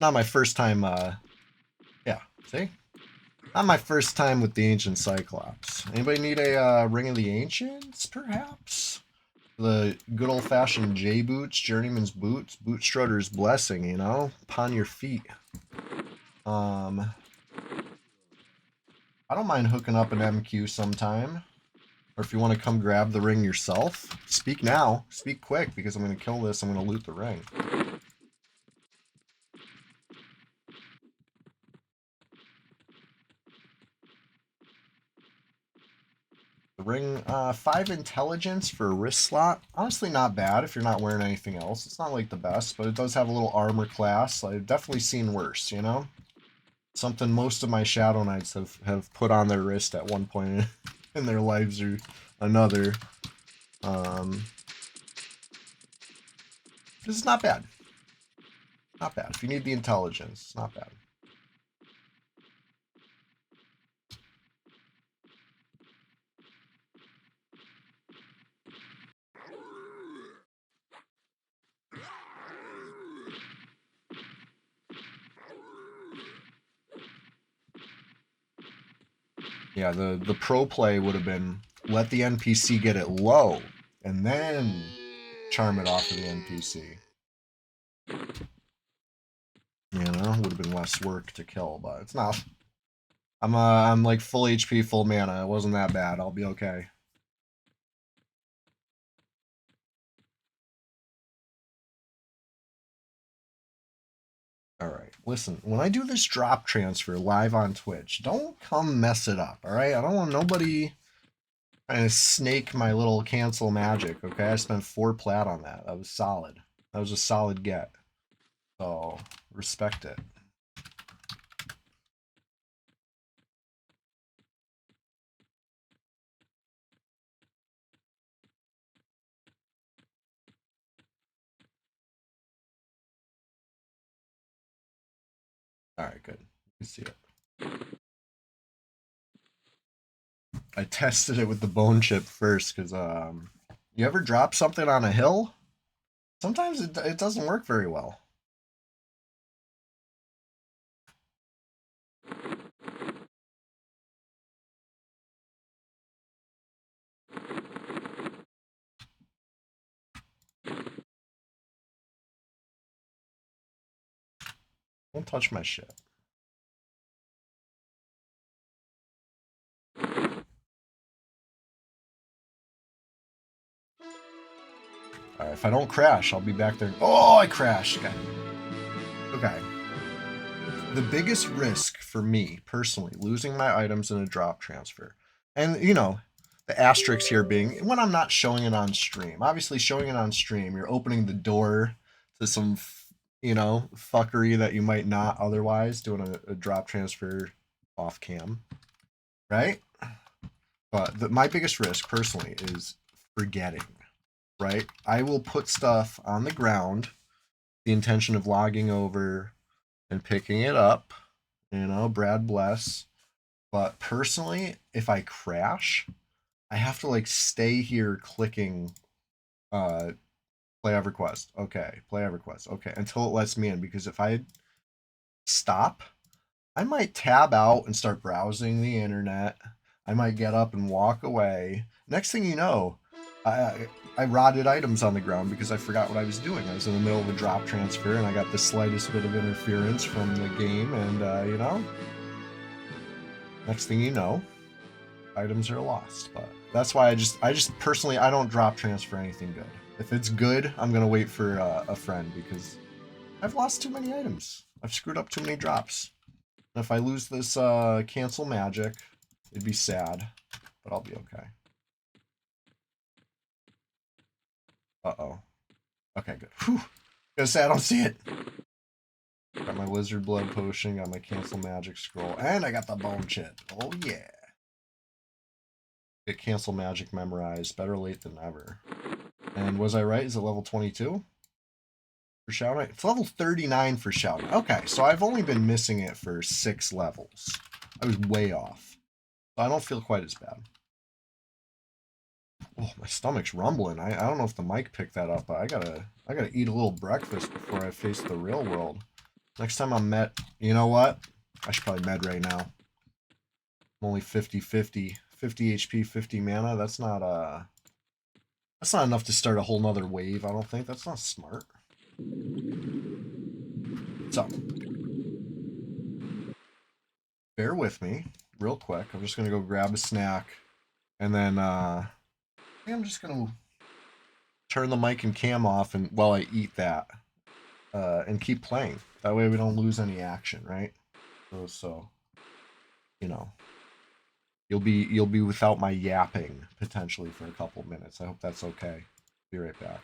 Not my first time, yeah, see? Not my first time with the Ancient Cyclops. Anybody need a Ring of the Ancients, perhaps? The good old-fashioned J-boots, Journeyman's boots, Boot Strutter's blessing, upon your feet. I don't mind hooking up an MQ sometime. Or if you want to come grab the ring yourself, speak now. Speak quick, because I'm going to kill this. I'm going to loot the ring. The ring, 5 intelligence for a wrist slot. Honestly, not bad if you're not wearing anything else. It's not like the best, but it does have a little armor class. I've definitely seen worse, you know? Something most of my Shadow Knights have put on their wrist at one point in their lives or another. This is not bad. Not bad. If you need the intelligence, not bad. Yeah, the pro play would have been let the NPC get it low and then charm it off of the NPC. You know, would have been less work to kill, but it's not. I'm like full HP, full mana. It wasn't that bad. I'll be okay. All right, listen. When I do this drop transfer live on Twitch, don't come mess it up. All right, I don't want nobody trying to snake my little cancel magic. Okay, I spent 4 plat on that. That was solid. That was a solid get. So respect it. All right, good. You can see it. I tested it with the bone chip first because you ever drop something on a hill? Sometimes it doesn't work very well. Don't touch my shit. All right, if I don't crash, I'll be back there. Oh, I crashed. Okay. Okay. The biggest risk for me personally, losing my items in a drop transfer, and you know, the asterisk here being when I'm not showing it on stream. Obviously, showing it on stream, you're opening the door to some, you know, fuckery that you might not otherwise doing a drop transfer off cam, right? But my biggest risk personally is forgetting, right? I will put stuff on the ground, the intention of logging over and picking it up, you know, Brad bless. But personally, if I crash, I have to like stay here clicking play EverQuest. Okay, play EverQuest. Okay, until it lets me in, because if I stop, I might tab out and start browsing the internet. I might get up and walk away. Next thing you know, I rotted items on the ground because I forgot what I was doing. I was in the middle of a drop transfer and I got the slightest bit of interference from the game, and you know, next thing you know, items are lost. But that's why I just personally I don't drop transfer anything good. If it's good, I'm gonna wait for a friend because I've lost too many items. I've screwed up too many drops. And if I lose this cancel magic, it'd be sad, but I'll be okay. Uh-oh. Okay, good. Whew. Gonna say I don't see it. Got my lizard blood potion, got my cancel magic scroll, and I got the bone chip. Oh yeah. Get cancel magic memorized. Better late than never. And was I right? Is it level 22? For Shadow Knight? It's level 39 for Shadow Knight. Okay, so I've only been missing it for 6 levels. I was way off. So I don't feel quite as bad. Oh, my stomach's rumbling. I don't know if the mic picked that up, but I gotta eat a little breakfast before I face the real world. Next time I'm met, you know what? I should probably med right now. I'm only 50-50. 50 HP, 50 mana. That's not enough to start a whole nother wave, I don't think. That's not smart. So, bear with me real quick. I'm just gonna go grab a snack And then I think I'm just gonna turn the mic and cam off and while I eat that, and keep playing. That way we don't lose any action, right? So you know, you'll be without my yapping potentially for a couple minutes. I hope that's okay. Be right back.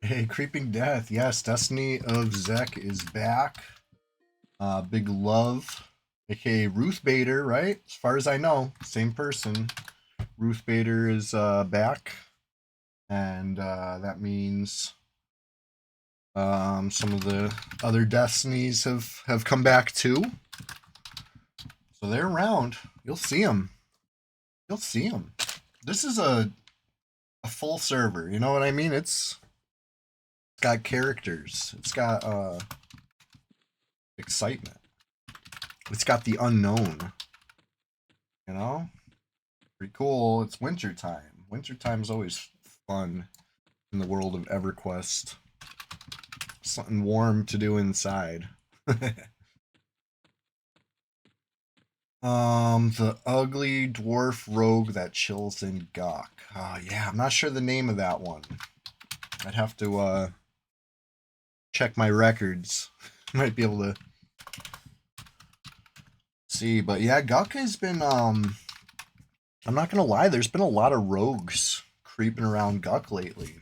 Hey, Creeping Death. Yes, Destiny of Zek is back. Big Love, aka Ruth Bader, right? As far as I know, same person. Ruth Bader is back, and that means some of the other Destinies have come back too. So they're around. You'll see them. You'll see them. This is a full server. You know what I mean? It's got characters. It's got excitement. It's got the unknown. You know, pretty cool. It's winter time. Winter time is always fun in the world of EverQuest. Something warm to do inside. The ugly dwarf rogue that chills in Gawk. Oh yeah, I'm not sure the name of that one. I'd have to check my records. Might be able to see, but yeah, Gawk has been I'm not gonna lie, there's been a lot of rogues creeping around Gawk lately.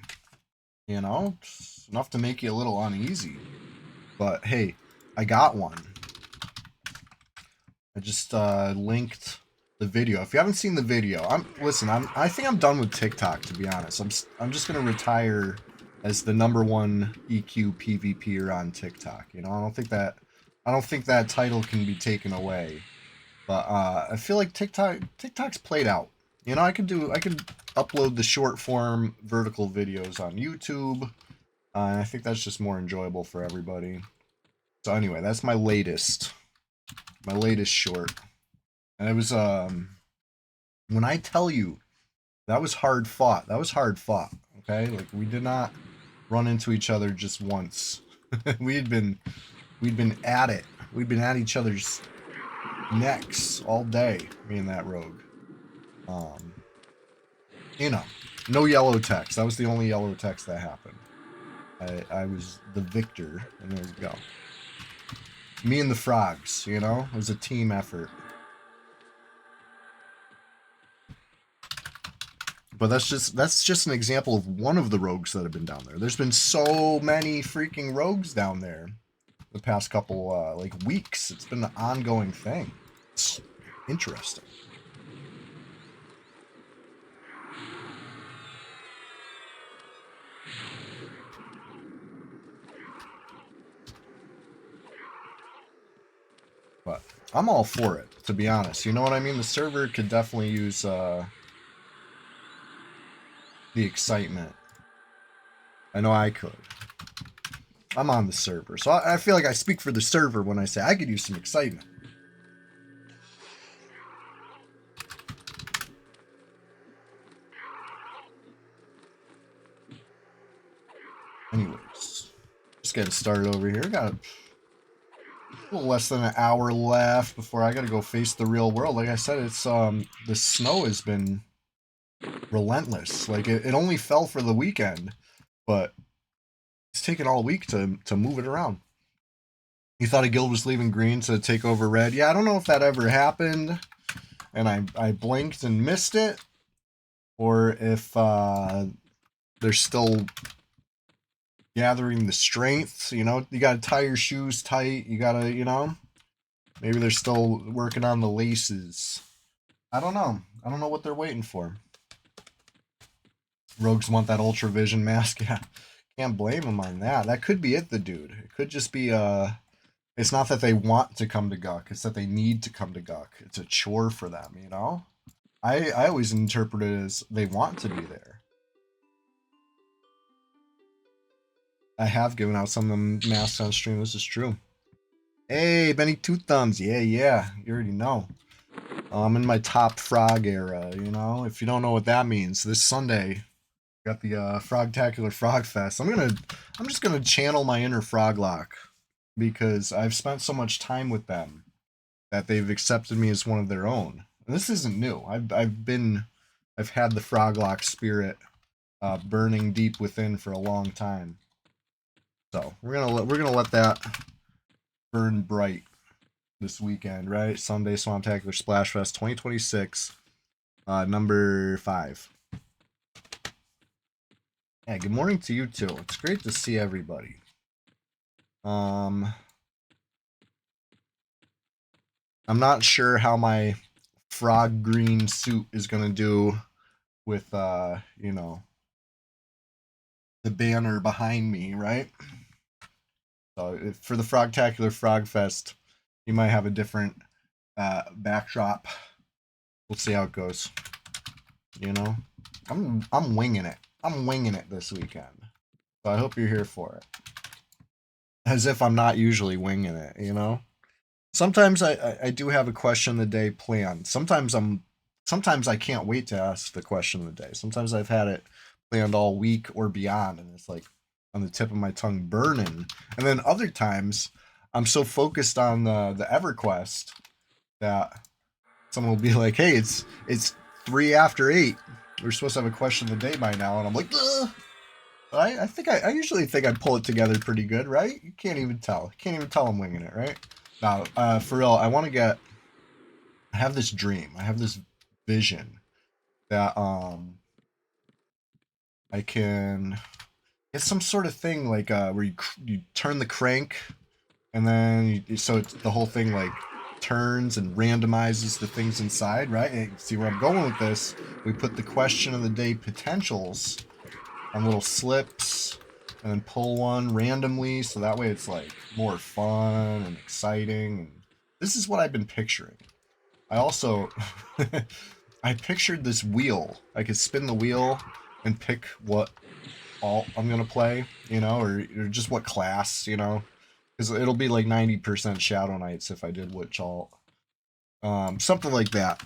You know, enough to make you a little uneasy. But hey, I got one. I just linked the video. If you haven't seen the video, I think I'm done with TikTok, to be honest. I'm just gonna retire as the #1 EQ PvPer on TikTok. You know, I don't think that title can be taken away. But I feel like TikTok's played out. You know, I could upload the short form vertical videos on YouTube. And I think that's just more enjoyable for everybody. So anyway, that's my latest short. And it was when I tell you that was hard fought. That was hard fought. Okay? Like we did not run into each other just once. we'd been at it. We'd been at each other's necks all day, me and that rogue. You know, no yellow text. That was the only yellow text that happened. I was the victor, and there we go. Me and the frogs, you know? It was a team effort. But that's just an example of one of the rogues that have been down there. There's been so many freaking rogues down there the past couple like weeks. It's been an ongoing thing. It's interesting. But I'm all for it, to be honest. You know what I mean? The server could definitely use the excitement. I know I could. I'm on the server, so I feel like I speak for the server when I say I could use some excitement. Anyways, just getting started over here. Got a little less than an hour left before I gotta go face the real world. Like I said, it's the snow has been relentless. Like it only fell for the weekend, but it's taken all week to move it around. You thought a guild was leaving green to take over red? Yeah, I don't know if that ever happened, and I blinked and missed it, or if they're still gathering the strength. You know, you gotta tie your shoes tight. You gotta, you know, maybe they're still working on the laces. I don't know. I don't know what they're waiting for. Rogues want that Ultra Vision mask. Yeah, can't blame them on that. That could be it, the dude. It could just be it's not that they want to come to Guck, it's that they need to come to Guck. It's a chore for them, you know? I always interpret it as they want to be there. I have given out some of them masks on stream, this is true. Hey, Benny Two Thumbs, yeah, you already know. I'm in my top frog era, you know? If you don't know what that means, this Sunday, got the Frogtacular Frog Fest. I'm just gonna channel my inner Froglock because I've spent so much time with them that they've accepted me as one of their own. And this isn't new. I've had the Froglock spirit burning deep within for a long time. So we're gonna let that burn bright this weekend, right? Sunday Swamptacular Splash Fest 2026, number 5. Yeah, good morning to you too. It's great to see everybody. I'm not sure how my frog green suit is gonna do with you know, the banner behind me, right? So for the Frogtacular Frog Fest, you might have a different backdrop. We'll see how it goes. You know, I'm winging it. I'm winging it this weekend. So I hope you're here for it. As if I'm not usually winging it, you know? Sometimes I do have a question of the day planned. Sometimes I can't wait to ask the question of the day. Sometimes I've had it planned all week or beyond, and it's like on the tip of my tongue burning. And then other times I'm so focused on the EverQuest that someone will be like, "Hey, it's 3 after 8. We're supposed to have a question of the day by now," and I'm like, ugh. I usually think I pull it together pretty good, right? You can't even tell. Can't even tell I'm winging it, right? Now, for real, I have this dream. I have this vision that I can It's some sort of thing like where you turn the crank and then so it's, the whole thing like turns and randomizes the things inside, right? And see where I'm going with this? We put the question of the day potentials on little slips and then pull one randomly so that way it's like more fun and exciting. And this is what I've been picturing. I also I pictured this wheel. I could spin the wheel and pick what alt I'm gonna play, or just what class, because it'll be like 90% Shadow Knights if I did which alt, something like that.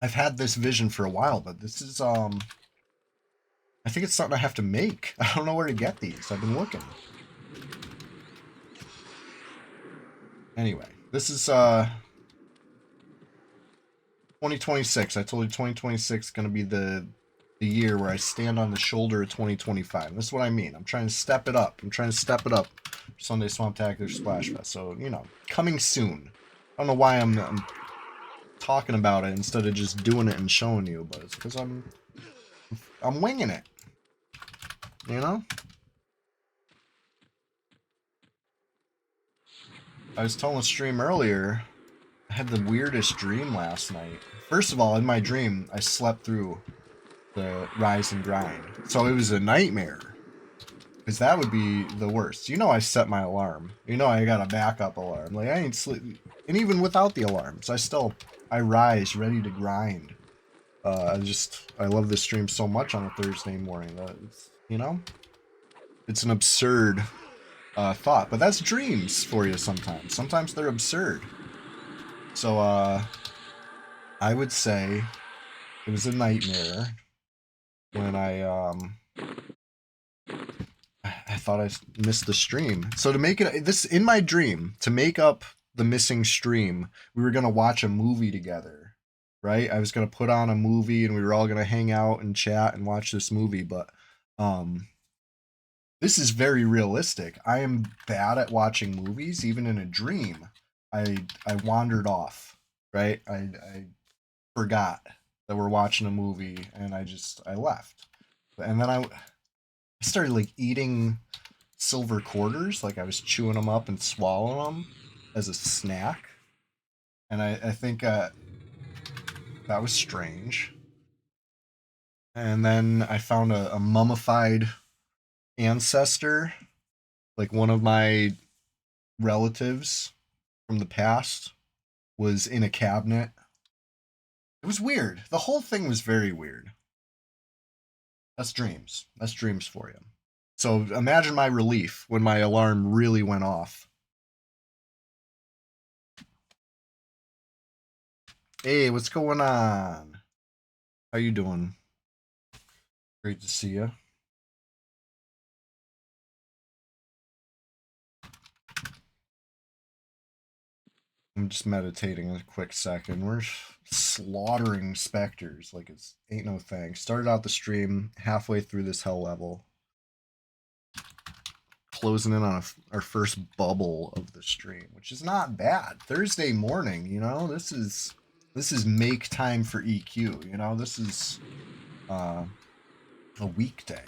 I've had this vision for a while, but this is I think it's something I have to make. I don't know where to get these. I've been looking. Anyway, this is 2026. I told you 2026 is gonna be the year where I stand on the shoulder of 2025. This is what I mean. I'm trying to step it up. I'm trying to step it up. Sunday Swamp Tackler Splash Fest. So, coming soon. I don't know why I'm talking about it instead of just doing it and showing you, but it's because I'm winging it. You know? I was telling the stream earlier, I had the weirdest dream last night. First of all, in my dream, I slept through the rise and grind. So it was a nightmare. Because that would be the worst. I set my alarm. I got a backup alarm. Like, I ain't sleep. And even without the alarms, I rise ready to grind. I love this stream so much on a Thursday morning. It's an absurd thought. But that's dreams for you sometimes. Sometimes they're absurd. So, I would say it was a nightmare when I thought I missed the stream. So to make it this in my dream, to make up the missing stream, we were gonna watch a movie together, right? I was gonna put on a movie and we were all gonna hang out and chat and watch this movie, but um this is very realistic. I am bad at watching movies, even in a dream. I wandered off, right? I forgot that we're watching a movie and I left. And then I started like eating silver quarters, like I was chewing them up and swallowing them as a snack. And I think that was strange. And then I found a mummified ancestor, like one of my relatives from the past was in a cabinet. It was weird. The whole thing was very weird. That's dreams. That's dreams for you. So imagine my relief when my alarm really went off. Hey, what's going on? How you doing? Great to see you. I'm just meditating a quick second. We're slaughtering specters like it's ain't no thing. Started out the stream halfway through this hell level. Closing in on our first bubble of the stream, which is not bad. Thursday morning, this is make time for EQ. This is a weekday.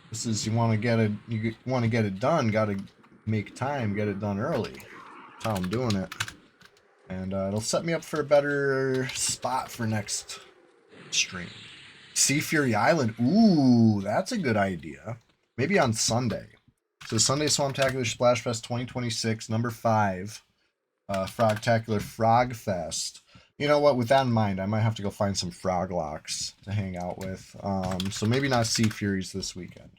This is you want to get it done. Got to make time, get it done early. That's how I'm doing it. And it'll set me up for a better spot for next stream. Sea Fury Island. Ooh, that's a good idea. Maybe on Sunday. So Sunday Swamptacular Splash Fest 2026, number 5. Frogtacular Frog Fest. You know what? With that in mind, I might have to go find some frog locks to hang out with. So maybe not Sea Furies this weekend.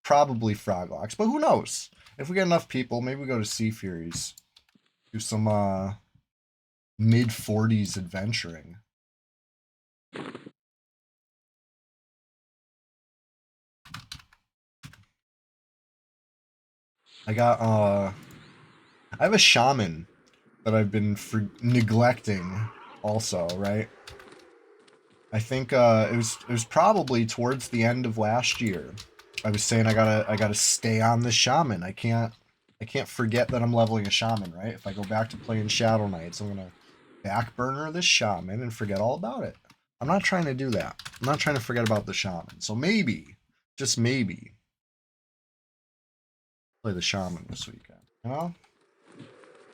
Probably frog locks, but who knows? If we get enough people, maybe we go to Sea Furies. Do some mid-40s adventuring. I have a shaman that I've been neglecting also, right? I think it was probably towards the end of last year. I was saying I gotta stay on the shaman. I can't forget that I'm leveling a shaman, right? If I go back to playing Shadow Knights, I'm gonna back burner this shaman and forget all about it. I'm not trying to do that. I'm not trying to forget about the shaman. So maybe, just maybe, play the shaman this weekend. You know?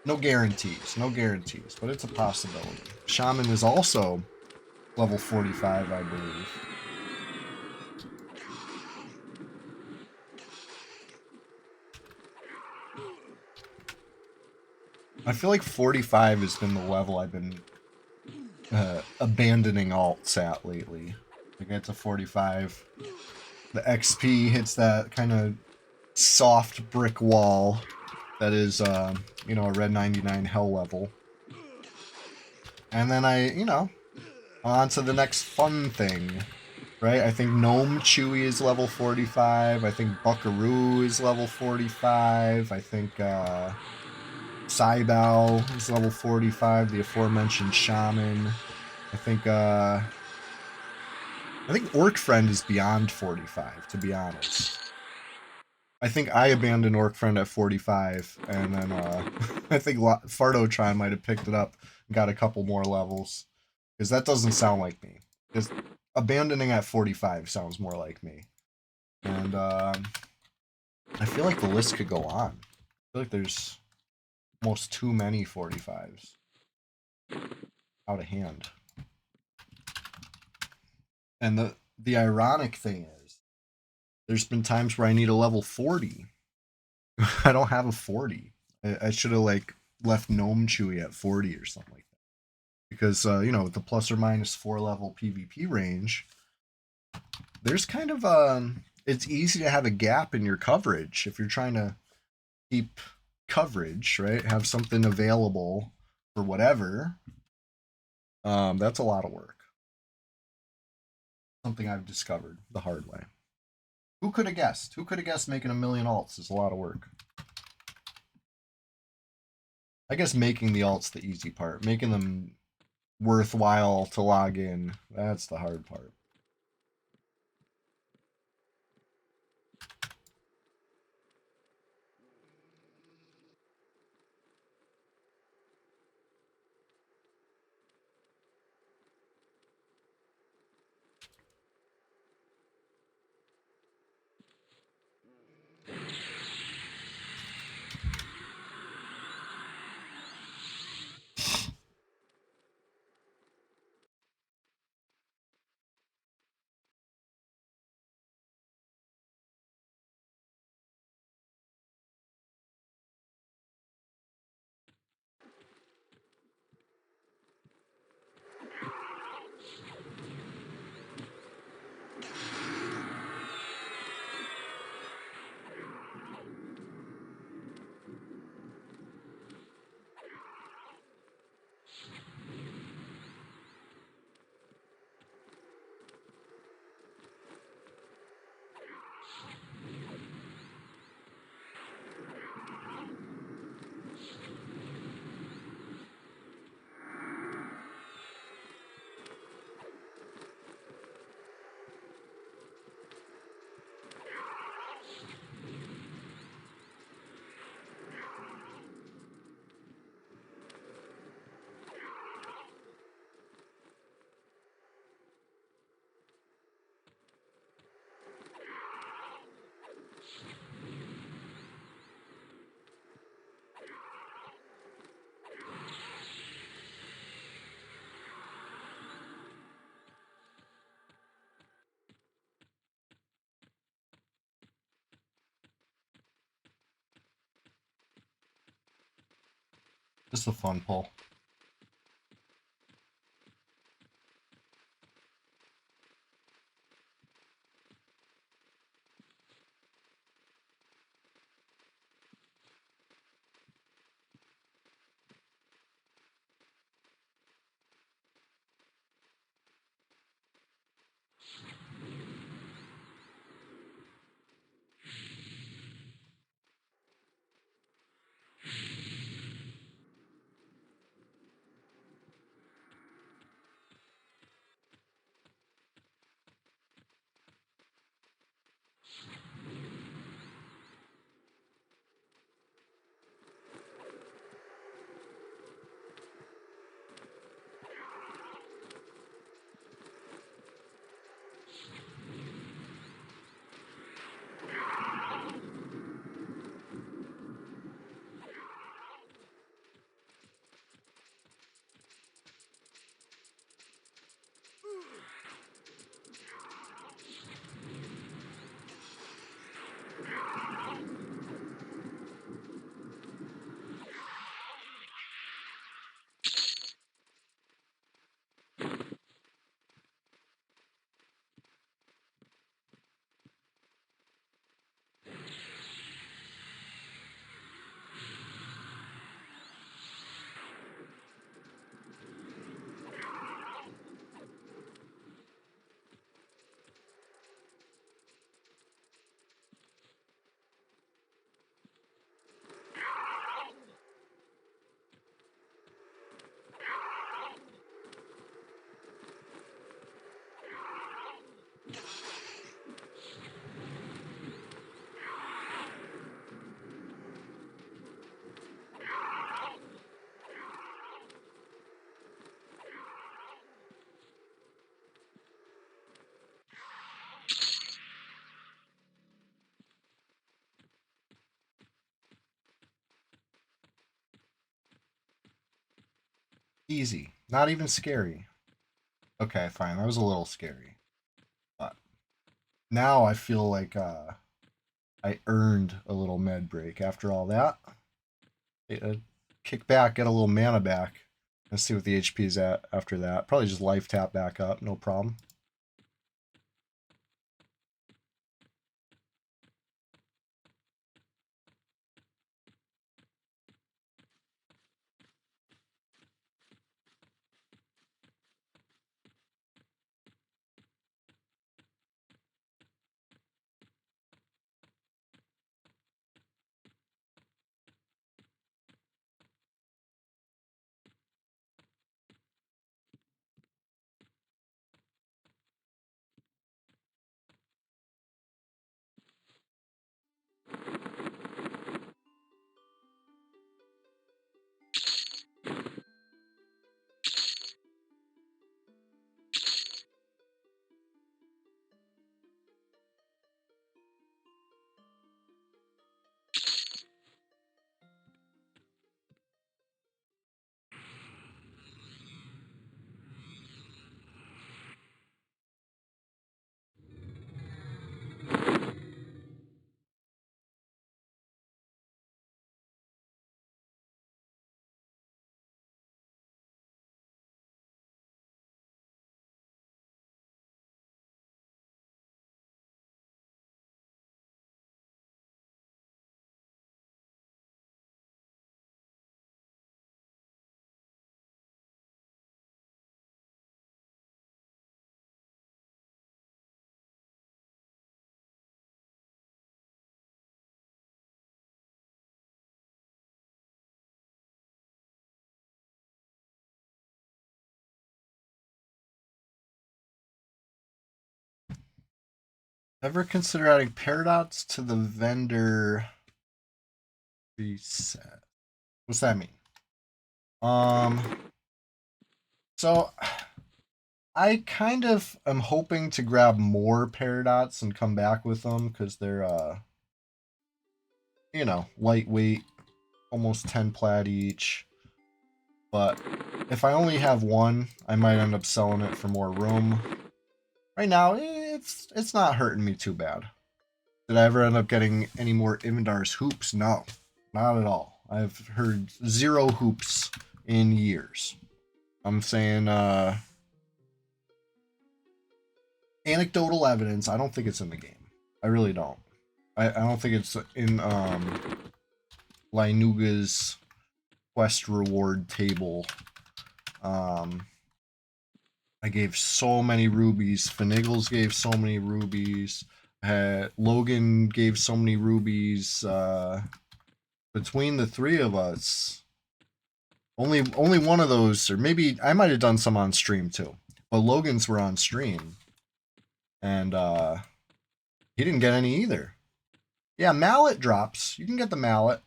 No guarantees, no guarantees, but it's a possibility. Shaman is also level 45, I believe. I feel like 45 has been the level I've been abandoning alts at lately. I get to 45, the XP hits that kind of soft brick wall that is, you know, a red 99 hell level. And then you know, on to the next fun thing, right? I think Gnome Chewy is level 45. I think Buckaroo is level 45. I think, Saibao is level 45, the aforementioned Shaman. I think Orc Friend is beyond 45, to be honest. I think I abandoned Orc Friend at 45, and then I think Fardotron might have picked it up and got a couple more levels. Because that doesn't sound like me. Because abandoning at 45 sounds more like me. And I feel like the list could go on. I feel like there's almost too many 45s. Out of hand. And the ironic thing is, there's been times where I need a level 40. I don't have a 40. I should have like left Gnome Chewy at 40 or something like that. Because you know, with the plus or minus 4 level PvP range, there's kind of it's easy to have a gap in your coverage if you're trying to keep coverage, right? Have something available for whatever. That's a lot of work. Something I've discovered the hard way. Who could have guessed? Who could have guessed making a million alts is a lot of work? I guess making the alts the easy part. Making them worthwhile to log in, that's the hard part. Just a fun pull. Easy. Not even scary. Okay, fine. That was a little scary. But now I feel like I earned a little med break after all that. Kick back, get a little mana back. Let's see what the HP is at after that. Probably just life tap back up, no problem. Ever consider adding paradox to the vendor reset? What's that mean? Um, so I kind of am hoping to grab more paradots and come back with them because they're lightweight, almost 10 plat each. But if I only have one, I might end up selling it for more room. Right now, it's not hurting me too bad. Did I ever end up getting any more Imandar's hoops? No, not at all. I've heard 0 hoops in years. I'm saying anecdotal evidence. I don't think it's in the game. I really don't. I don't think it's in Linuga's quest reward table. I gave so many rubies. Finagles gave so many rubies. Logan gave so many rubies. Between the 3 of us, only one of those, or maybe I might have done some on stream too. But Logan's were on stream, and he didn't get any either. Yeah, mallet drops. You can get the mallet.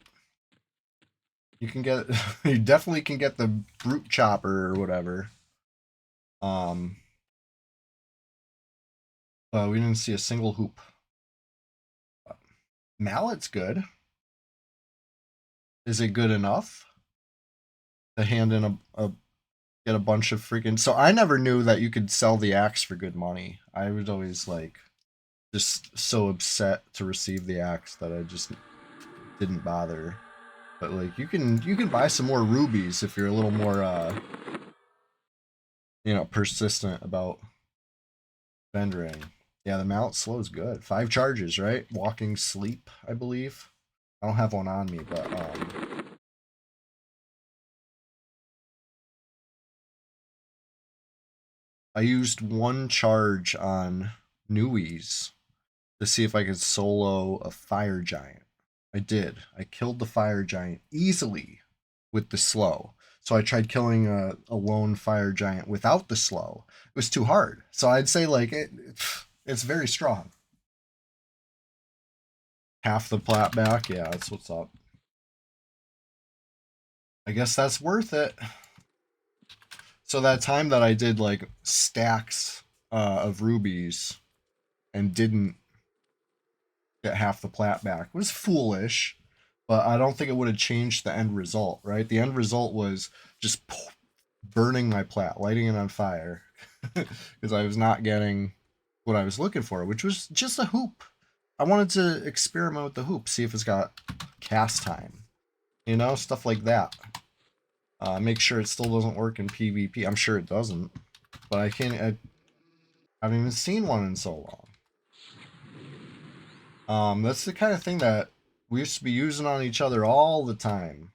You can get. You definitely can get the brute chopper or whatever. But we didn't see a single hoop. Mallet's good. Is it good enough to hand in get a bunch of freaking? So I never knew that you could sell the axe for good money. I was always like just so upset to receive the axe that I just didn't bother. But like you can buy some more rubies if you're a little more persistent about vendoring. Yeah, the mallet slow is good. 5 charges, right? Walking sleep, I believe. I don't have one on me, but I used 1 charge on Newies to see if I could solo a fire giant. I did. I killed the fire giant easily with the slow. So I tried killing a lone fire giant without the slow. It was too hard. So I'd say like it's very strong. Half the plat back, yeah, that's what's up. I guess that's worth it. So that time that I did like stacks of rubies and didn't get half the plat back was foolish, but I don't think it would have changed the end result, right? The end result was just burning my plat, lighting it on fire, because I was not getting what I was looking for, which was just a hoop. I wanted to experiment with the hoop, see if it's got cast time, stuff like that. Make sure it still doesn't work in PvP. I'm sure it doesn't, but I haven't even seen one in so long. That's the kind of thing that we used to be using on each other all the time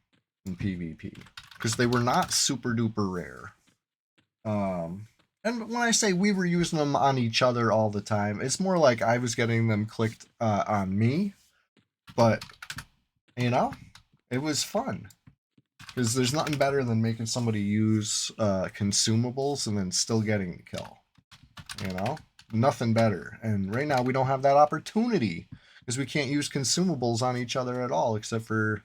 in PvP, because they were not super duper rare. And when I say we were using them on each other all the time, it's more like I was getting them clicked on me, but it was fun. Because there's nothing better than making somebody use consumables and then still getting the kill. You know? Nothing better. And right now we don't have that opportunity because we can't use consumables on each other at all, except for,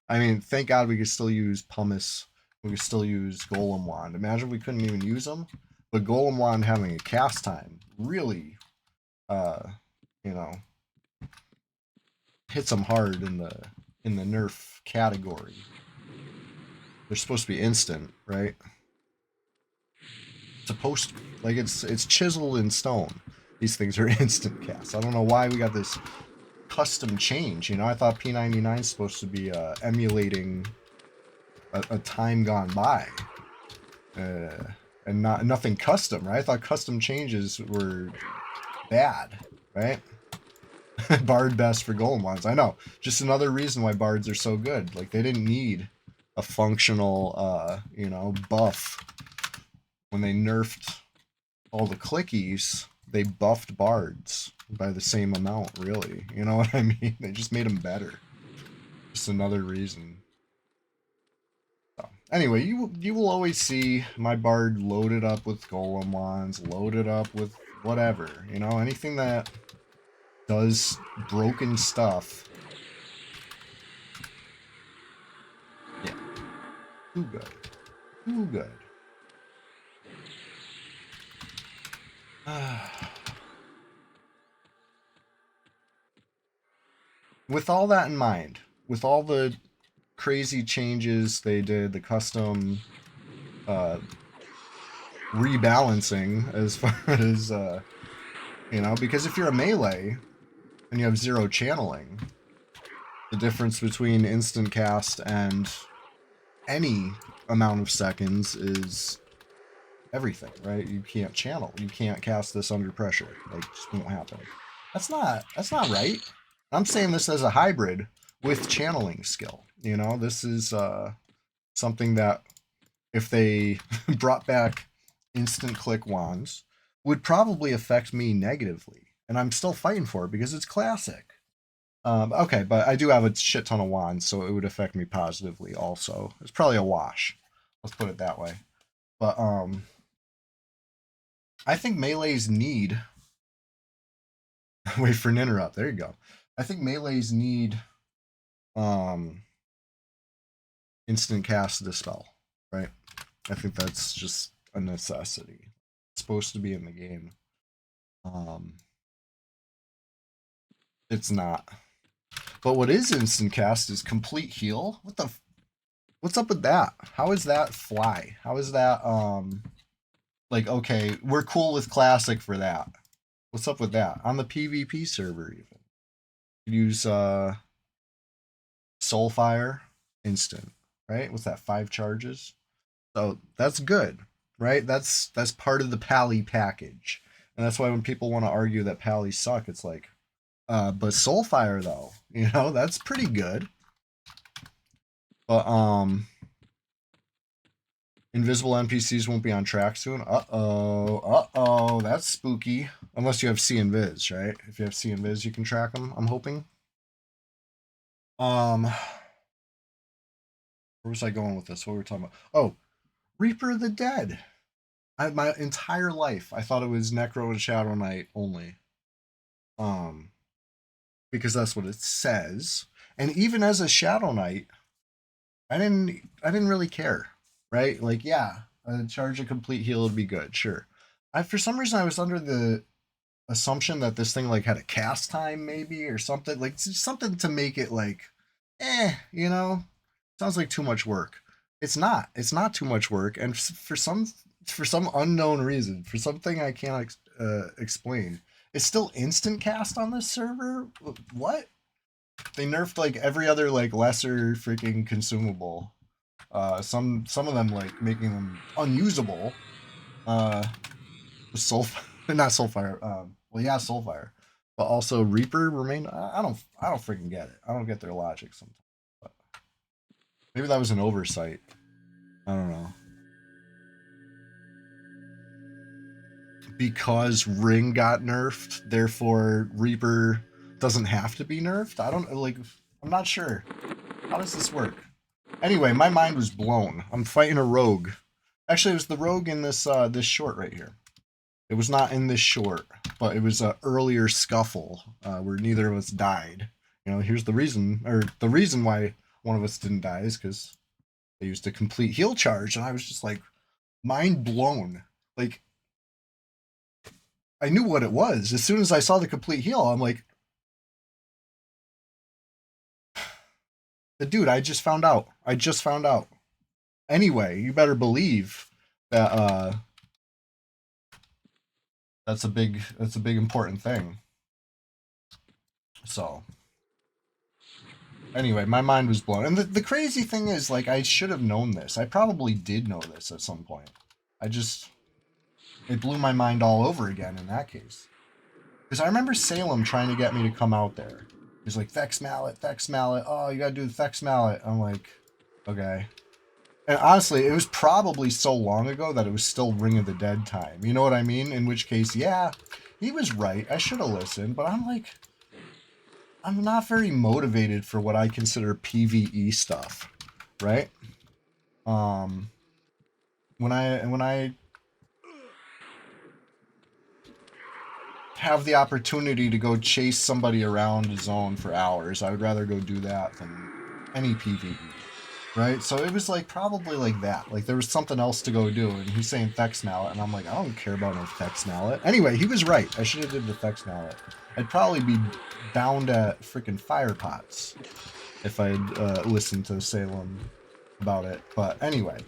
I mean, thank God we could still use pumice. We could still use golem wand. Imagine we couldn't even use them. But golem wand having a cast time really, uh, you know, hits them hard in the nerf category. They're supposed to be instant, right? Supposed to be. Like it's chiseled in stone. These things are instant casts. I don't know why we got this custom change. I thought P99 is supposed to be emulating a time gone by, and nothing custom, right? I thought custom changes were bad, right? Bard best for golem wands. I know. Just another reason why bards are so good. Like they didn't need a functional, buff when they nerfed all the clickies. They buffed bards by the same amount, really. You know what I mean? They just made them better. Just another reason. So, anyway, you will always see my bard loaded up with golem wands, loaded up with whatever. Anything that does broken stuff. Yeah, too good. Too good. With all that in mind, with all the crazy changes they did, the custom rebalancing as far as because if you're a melee and you have 0 channeling, the difference between instant cast and any amount of seconds is everything, right? You can't channel. You can't cast this under pressure. Like, just won't happen. That's not right. I'm saying this as a hybrid with channeling skill. This is something that if they brought back instant click wands would probably affect me negatively. And I'm still fighting for it because it's classic. Okay, but I do have a shit ton of wands, so it would affect me positively also. It's probably a wash. Let's put it that way. But I think melees need wait for an interrupt. There you go. I think melees need instant cast dispel, right? I think that's just a necessity. It's supposed to be in the game. It's not. But what is instant cast is complete heal. What's up with that? How is that fly? How is that like, okay, we're cool with classic for that. What's up with that? On the PvP server even. You use Soulfire instant, right? What's that? 5 charges? So that's good, right? That's part of the Pally package. And that's why when people want to argue that Pally suck, it's like, but Soulfire though, that's pretty good. But invisible NPCs won't be on track soon. Uh-oh, that's spooky. Unless you have C and Viz, right? If you have C and Viz, you can track them, I'm hoping. Where was I going with this? What were we talking about? Oh, Reaper of the Dead. My entire life, I thought it was Necro and Shadow Knight only. Because that's what it says. And even as a Shadow Knight, I didn't really care, right? Like, yeah, a charge a complete heal would be good, sure. For some reason I was under the assumption that this thing like had a cast time maybe or something, like something to make it like, sounds like too much work. It's not. It's not too much work, and for some unknown reason, for something I can't explain, it's still instant cast on this server. What? They nerfed like every other like lesser freaking consumable. Some of them like making them unusable. Soul, not Soulfire. Well, yeah, Soulfire, but also Reaper remain. I don't freaking get it. I don't get their logic sometimes. But maybe that was an oversight. I don't know. Because Ring got nerfed, therefore Reaper doesn't have to be nerfed. I don't like. I'm not sure. How does this work? Anyway, my mind was blown. I'm fighting a rogue. Actually, it was the rogue in this short right here. It was not in this short, but it was an earlier scuffle where neither of us died. You know, here's the reason, or the reason why one of us didn't die is because they used a complete heal charge, and I was just like mind blown. Like I knew what it was as soon as I saw the complete heal. I'm like, dude, I just found out. I just found out. Anyway, you better believe that that's a big important thing. So anyway, my mind was blown. And the crazy thing is, like, I should have known this. I probably did know this at some point. I just, it blew my mind all over again in that case. Because I remember Salem trying to get me to come out there. He's like, Thex Mallet, Thex Mallet. Oh, you gotta do the Thex Mallet. I'm like, okay. And honestly, it was probably so long ago that it was still Ring of the Dead time. You know what I mean? In which case, yeah, he was right. I should have listened. But I'm like, I'm not very motivated for what I consider PvE stuff, right? Um, when I have the opportunity to go chase somebody around a zone for hours, I would rather go do that than any PvE, right? So it was like probably like that. Like there was something else to go do, and he's saying Thex Mallet, and I'm like, I don't care about no Thex Mallet. Anyway, he was right. I should have did the Thex Mallet. I'd probably be down at freaking fire pots if I'd listened to Salem about it. But anyway,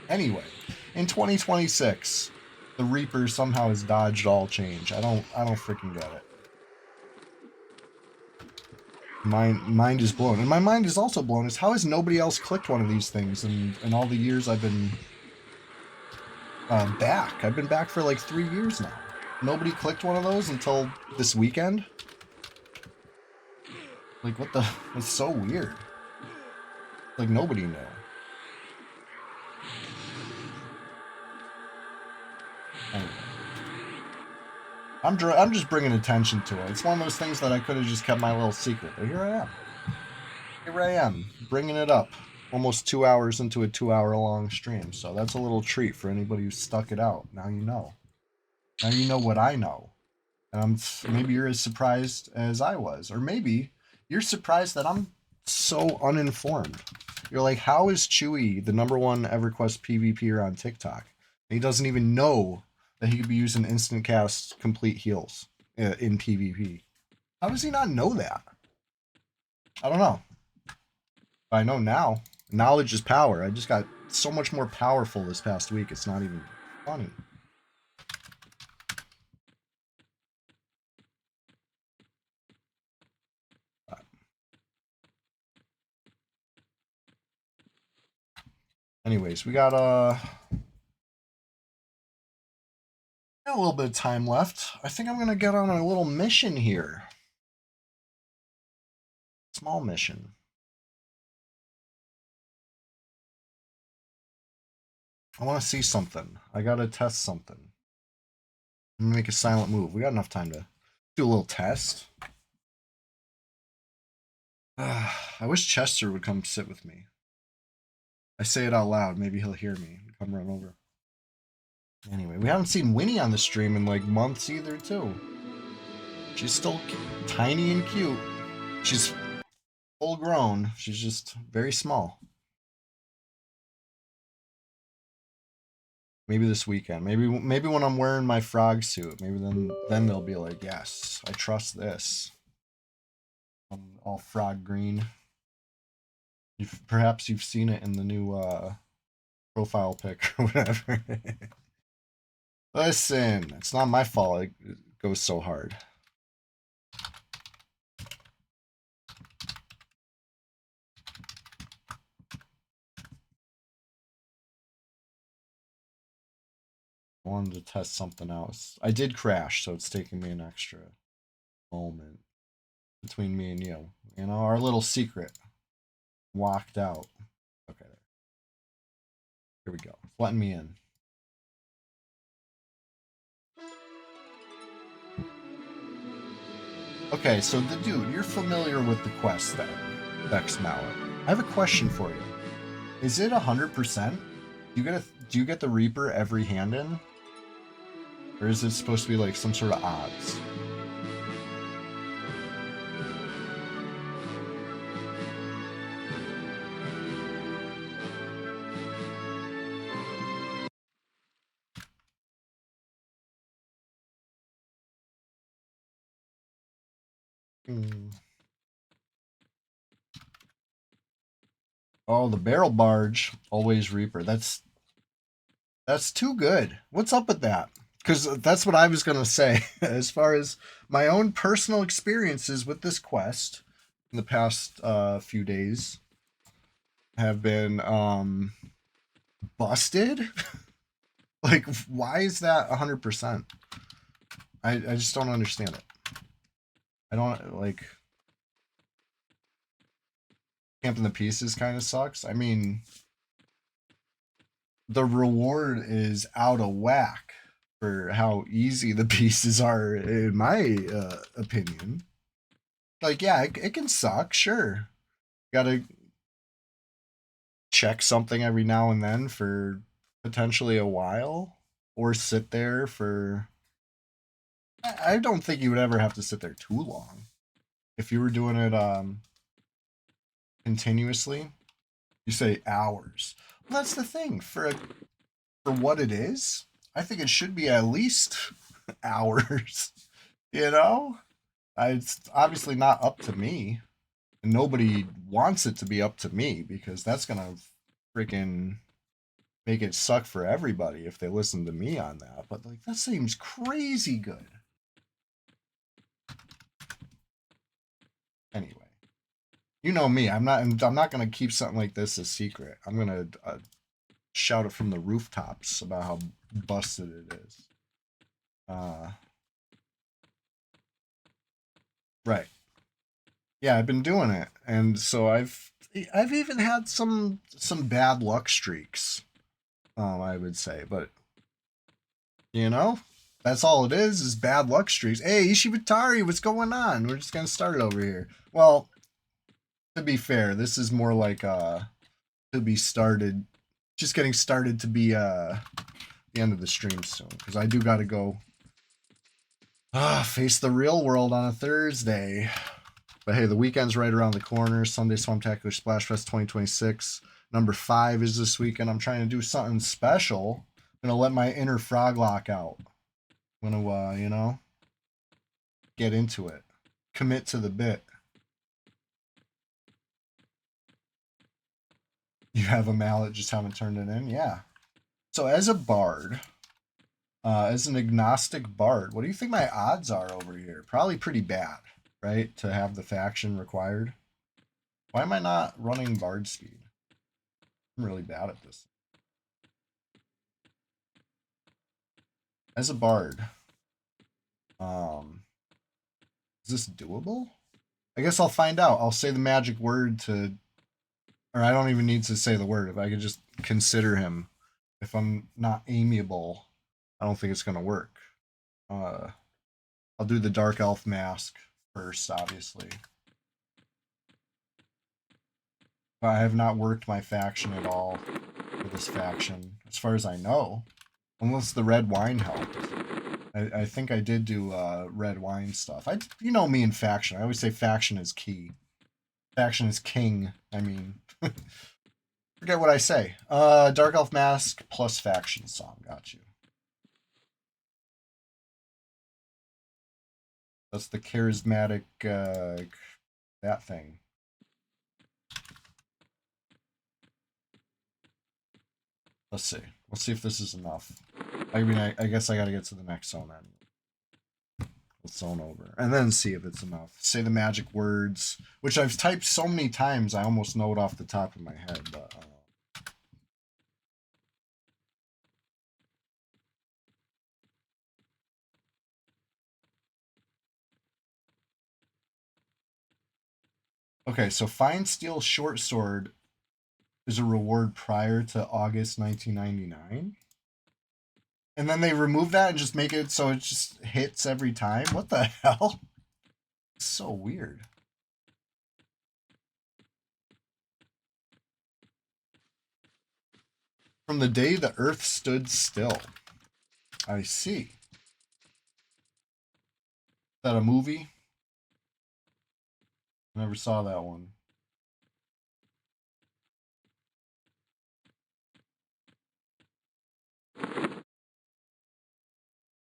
in 2026, the Reaper somehow has dodged all change. I don't freaking get it. My mind is blown, and my mind is also blown. Is how has nobody else clicked one of these things in all the years I've been back? I've been back for like 3 years now. Nobody clicked one of those until this weekend. Like what the? It's so weird. Like nobody knew. Anyway. I'm just bringing attention to it. It's one of those things that I could have just kept my little secret, but here I am. Here I am, bringing it up. Almost 2 hours into a 2 hour long stream, so that's a little treat for anybody who stuck it out. Now you know. Now you know what I know. And maybe you're as surprised as I was, or maybe you're surprised that I'm so uninformed. You're like, how is Chewy the #1 EverQuest PvPer on TikTok? And he doesn't even know that he could be using instant cast complete heals in PvP. How does he not know that? I don't know. But I know now. Knowledge is power. I just got so much more powerful this past week. It's not even funny. Anyways, we got a little bit of time left. I think I'm gonna get on a little mission here. Small mission. I want to see something. I gotta test something. I'm gonna make a silent move. We got enough time to do a little test. I wish Chester would come sit with me. I say it out loud. Maybe he'll hear me and come run over. Anyway, we haven't seen Winnie on the stream in like months either, too. She's still tiny and cute. She's full grown. She's just very small. Maybe this weekend. Maybe when I'm wearing my frog suit. Maybe then they'll be like, yes, I trust this. I'm all frog green. Perhaps you've seen it in the new profile pic or whatever. Listen, it's not my fault it goes so hard. I wanted to test something else. I did crash, so it's taking me an extra moment between me and you. You know, our little secret. Walked out. Okay, here we go. It's letting me in. Okay, so the dude, you're familiar with the quest then, Vex Mallet. I have a question for you. Is it 100%? Do you get the Reaper every hand in? Or is it supposed to be like some sort of odds? Hmm. Oh, the barrel barge, always Reaper. That's too good. What's up with that? Because that's what I was gonna say. As far as my own personal experiences with this quest in the past few days have been busted. Like, why is that 100%? I just don't understand it. I don't like camping the pieces kind of sucks. I mean, the reward is out of whack for how easy the pieces are, in my opinion. Like, yeah, it can suck, sure. Gotta check something every now and then for potentially a while, or sit there for. I don't think you would ever have to sit there too long if you were doing it continuously. You say hours. Well, that's the thing for what it is. I think it should be at least hours. You know, it's obviously not up to me, and nobody wants it to be up to me because that's gonna freaking make it suck for everybody if they listen to me on that. But like, that seems crazy good. Anyway, you know me. I'm not gonna keep something like this a secret. I'm gonna shout it from the rooftops about how busted it is. Uh, right. Yeah, I've been doing it, and so I've even had some bad luck streaks. I would say, but you know, that's all it is bad luck streaks. Hey, Ishibatari, what's going on? We're just gonna start it over here. Well, to be fair, this is more like to be started, just getting started to be the end of the stream soon because I do got to go face the real world on a Thursday. But hey, the weekend's right around the corner. Sunday Swamptacular Splash Fest 2026. Number 5 is this weekend. I'm trying to do something special. I'm gonna let my inner froglock out. I'm gonna you know, get into it. Commit to the bit. You have a mallet, just haven't turned it in? Yeah. So as a bard, as an agnostic bard, what do you think my odds are over here? Probably pretty bad, right? To have the faction required. Why am I not running bard speed? I'm really bad at this. As a bard, is this doable? I guess I'll find out. I'll say the magic word to, or I don't even need to say the word. If I could just consider him, if I'm not amiable, I don't think it's gonna work. I'll do the dark elf mask first, obviously. But I have not worked my faction at all for this faction, as far as I know, unless the red wine helped. I think I did do red wine stuff. You know me in faction. I always say faction is key. Faction is king. I mean, forget what I say. Dark Elf Mask plus faction song. Got you. That's the charismatic that thing. Let's see. Let's see if this is enough. I mean, I guess I gotta get to the next zone then. Let's zone over. And then see if it's enough. Say the magic words, which I've typed so many times I almost know it off the top of my head, but okay, so find steel short sword is a reward prior to August 1999. And then they remove that and just make it so it just hits every time. What the hell? It's so weird. From the day the earth stood still. I see. Is that a movie? Never saw that one.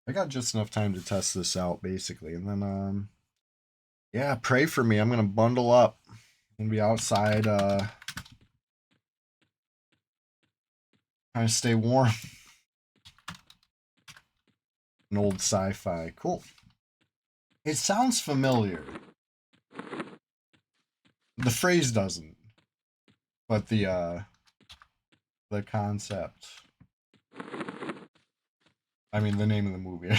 I got just enough time to test this out, basically. And then, yeah, pray for me. I'm going to bundle up. I'm going to be outside, trying to stay warm. An old sci-fi. Cool. It sounds familiar. The phrase doesn't. But the concept. I mean, the name of the movie.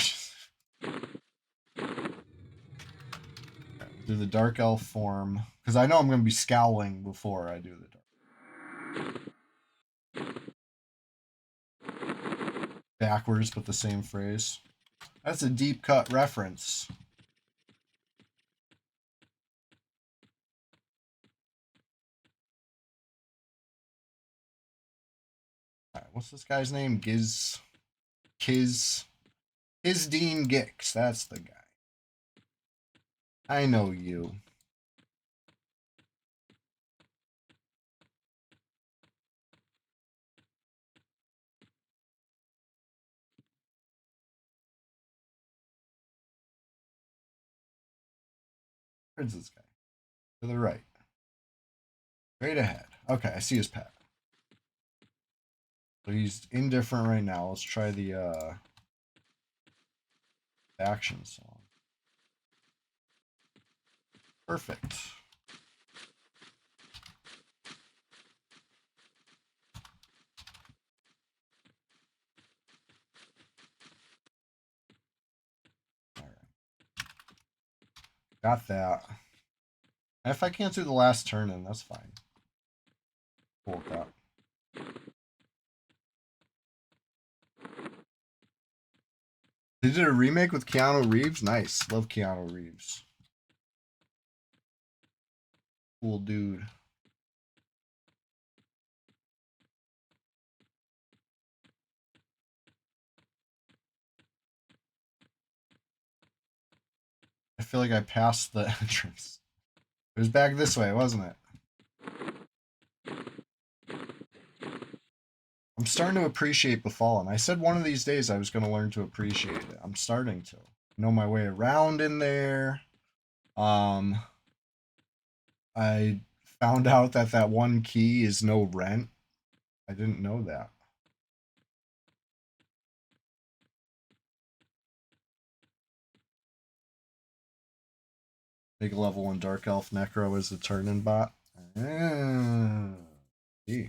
Do the dark elf form. Because I know I'm going to be scowling before I do the dark. Backwards, but the same phrase. That's a deep cut reference. All right, what's this guy's name? Kiz Dean Gix. That's the guy. I know you. Where's this guy? To the right. Straight ahead. Okay, I see his path. So he's indifferent right now. Let's try the action song. Perfect. All right. Got that. And if I can't do the last turn, then that's fine. Cool with that. They did a remake with Keanu Reeves. Nice. Love Keanu Reeves. Cool dude. I feel like I passed the entrance. It was back this way, wasn't it? I'm starting to appreciate the Fallen. I said one of these days I was going to learn to appreciate it. I'm starting to know my way around in there. I found out that that one key is no rent. I didn't know that. Big level 1 Dark Elf Necro is the turn-in bot. See.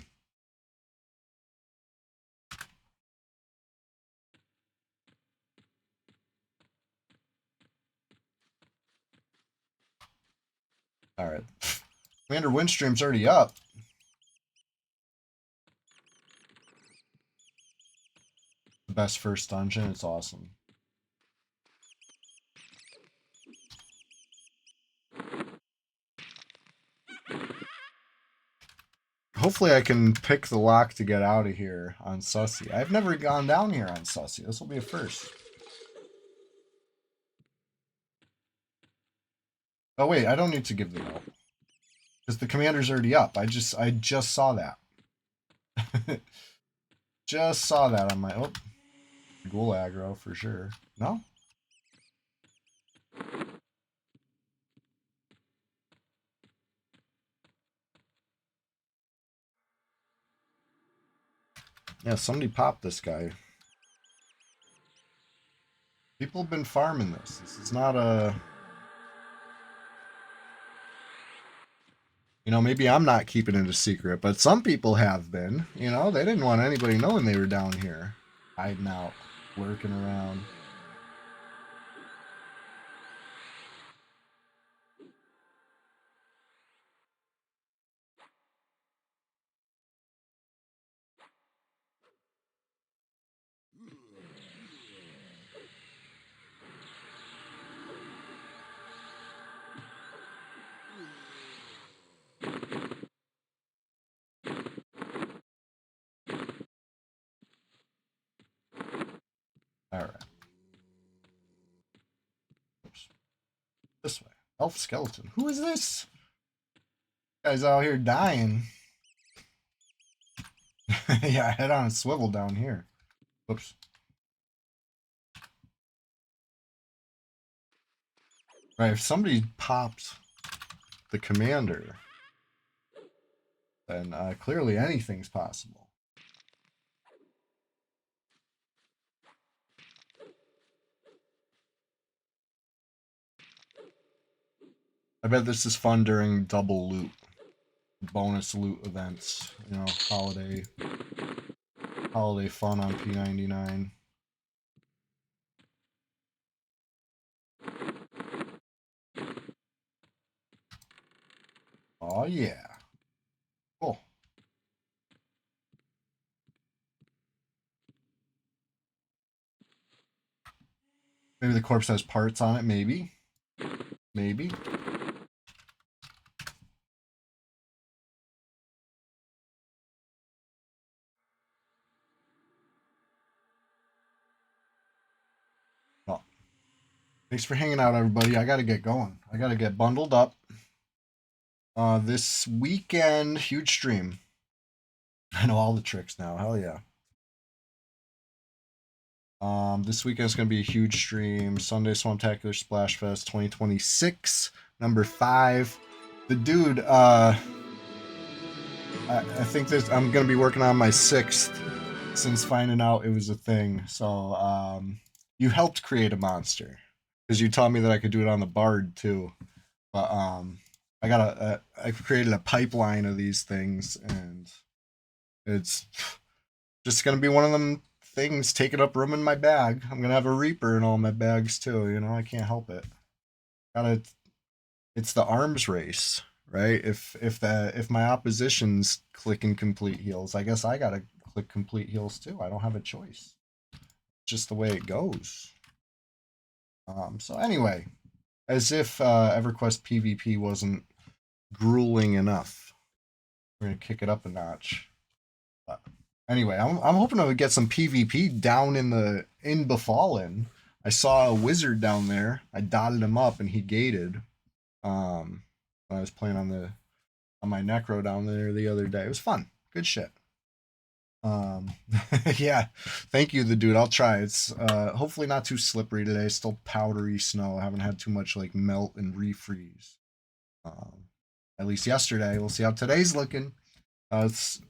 Alright. Commander Windstream's already up. The best first dungeon. It's awesome. Hopefully I can pick the lock to get out of here on Sussy. I've never gone down here on Sussy. This will be a first. Oh wait, I don't need to give the note. Because the commander's already up. I just saw that. Just saw that on my ghoul aggro for sure. No? Yeah, somebody popped this guy. People have been farming this. This is not a... You know, maybe I'm not keeping it a secret, but some people have been. You know, they didn't want anybody knowing they were down here. Hiding out, lurking around. Alright. Oops. This way. Elf skeleton. Who is this? Guy's out here dying. Yeah, head on a swivel down here. Whoops. Right, if somebody pops the commander, then clearly anything's possible. I bet this is fun during double loot, bonus loot events. You know, holiday fun on P99. Oh yeah, cool. Maybe the corpse has parts on it. Maybe, maybe. Well, thanks for hanging out, everybody. I gotta get going. I gotta get bundled up. This weekend, huge stream. I know all the tricks now. Hell yeah. This weekend is going to be a huge stream. Sunday Swamptacular Splash Fest 2026, number 5. The dude, I think this. I'm going to be working on my 6th since finding out it was a thing. So, you helped create a monster because you taught me that I could do it on the Bard too. But I've created a pipeline of these things, and it's just gonna be one of them things taking up room in my bag. I'm gonna have a Reaper in all my bags too. You know, I can't help it. Gotta. It's the arms race, right? If my opposition's clicking complete heals, I guess I gotta click complete heals too. I don't have a choice. It's just the way it goes. So anyway, as if EverQuest PvP wasn't grueling enough, we're gonna kick it up a notch. But anyway, I'm hoping to get some PvP down in Befallen. I saw a wizard down there. I dotted him up and he gated. When I was playing on my necro down there the other day. It was fun. Good shit. Um, yeah. Thank you, the dude. I'll try. It's hopefully not too slippery today. Still powdery snow. I haven't had too much like melt and refreeze. Um, at least yesterday. We'll see how today's looking.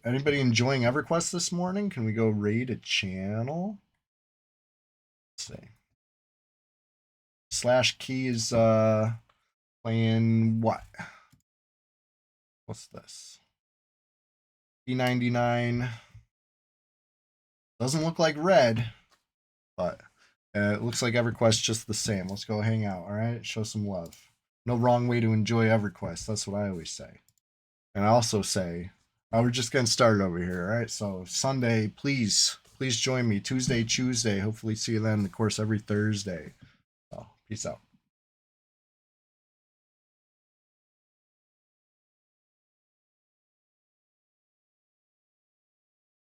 Anybody enjoying EverQuest this morning? Can we go raid a channel? Let's see. Slash Key is playing what? What's this? P99. Doesn't look like red, but it looks like EverQuest just the same. Let's go hang out, all right? Show some love. No wrong way to enjoy EverQuest. That's what I always say. And I also say, we're just getting started over here, all right? So Sunday, please join me. Tuesday. Hopefully see you then. Of course, every Thursday. So peace out.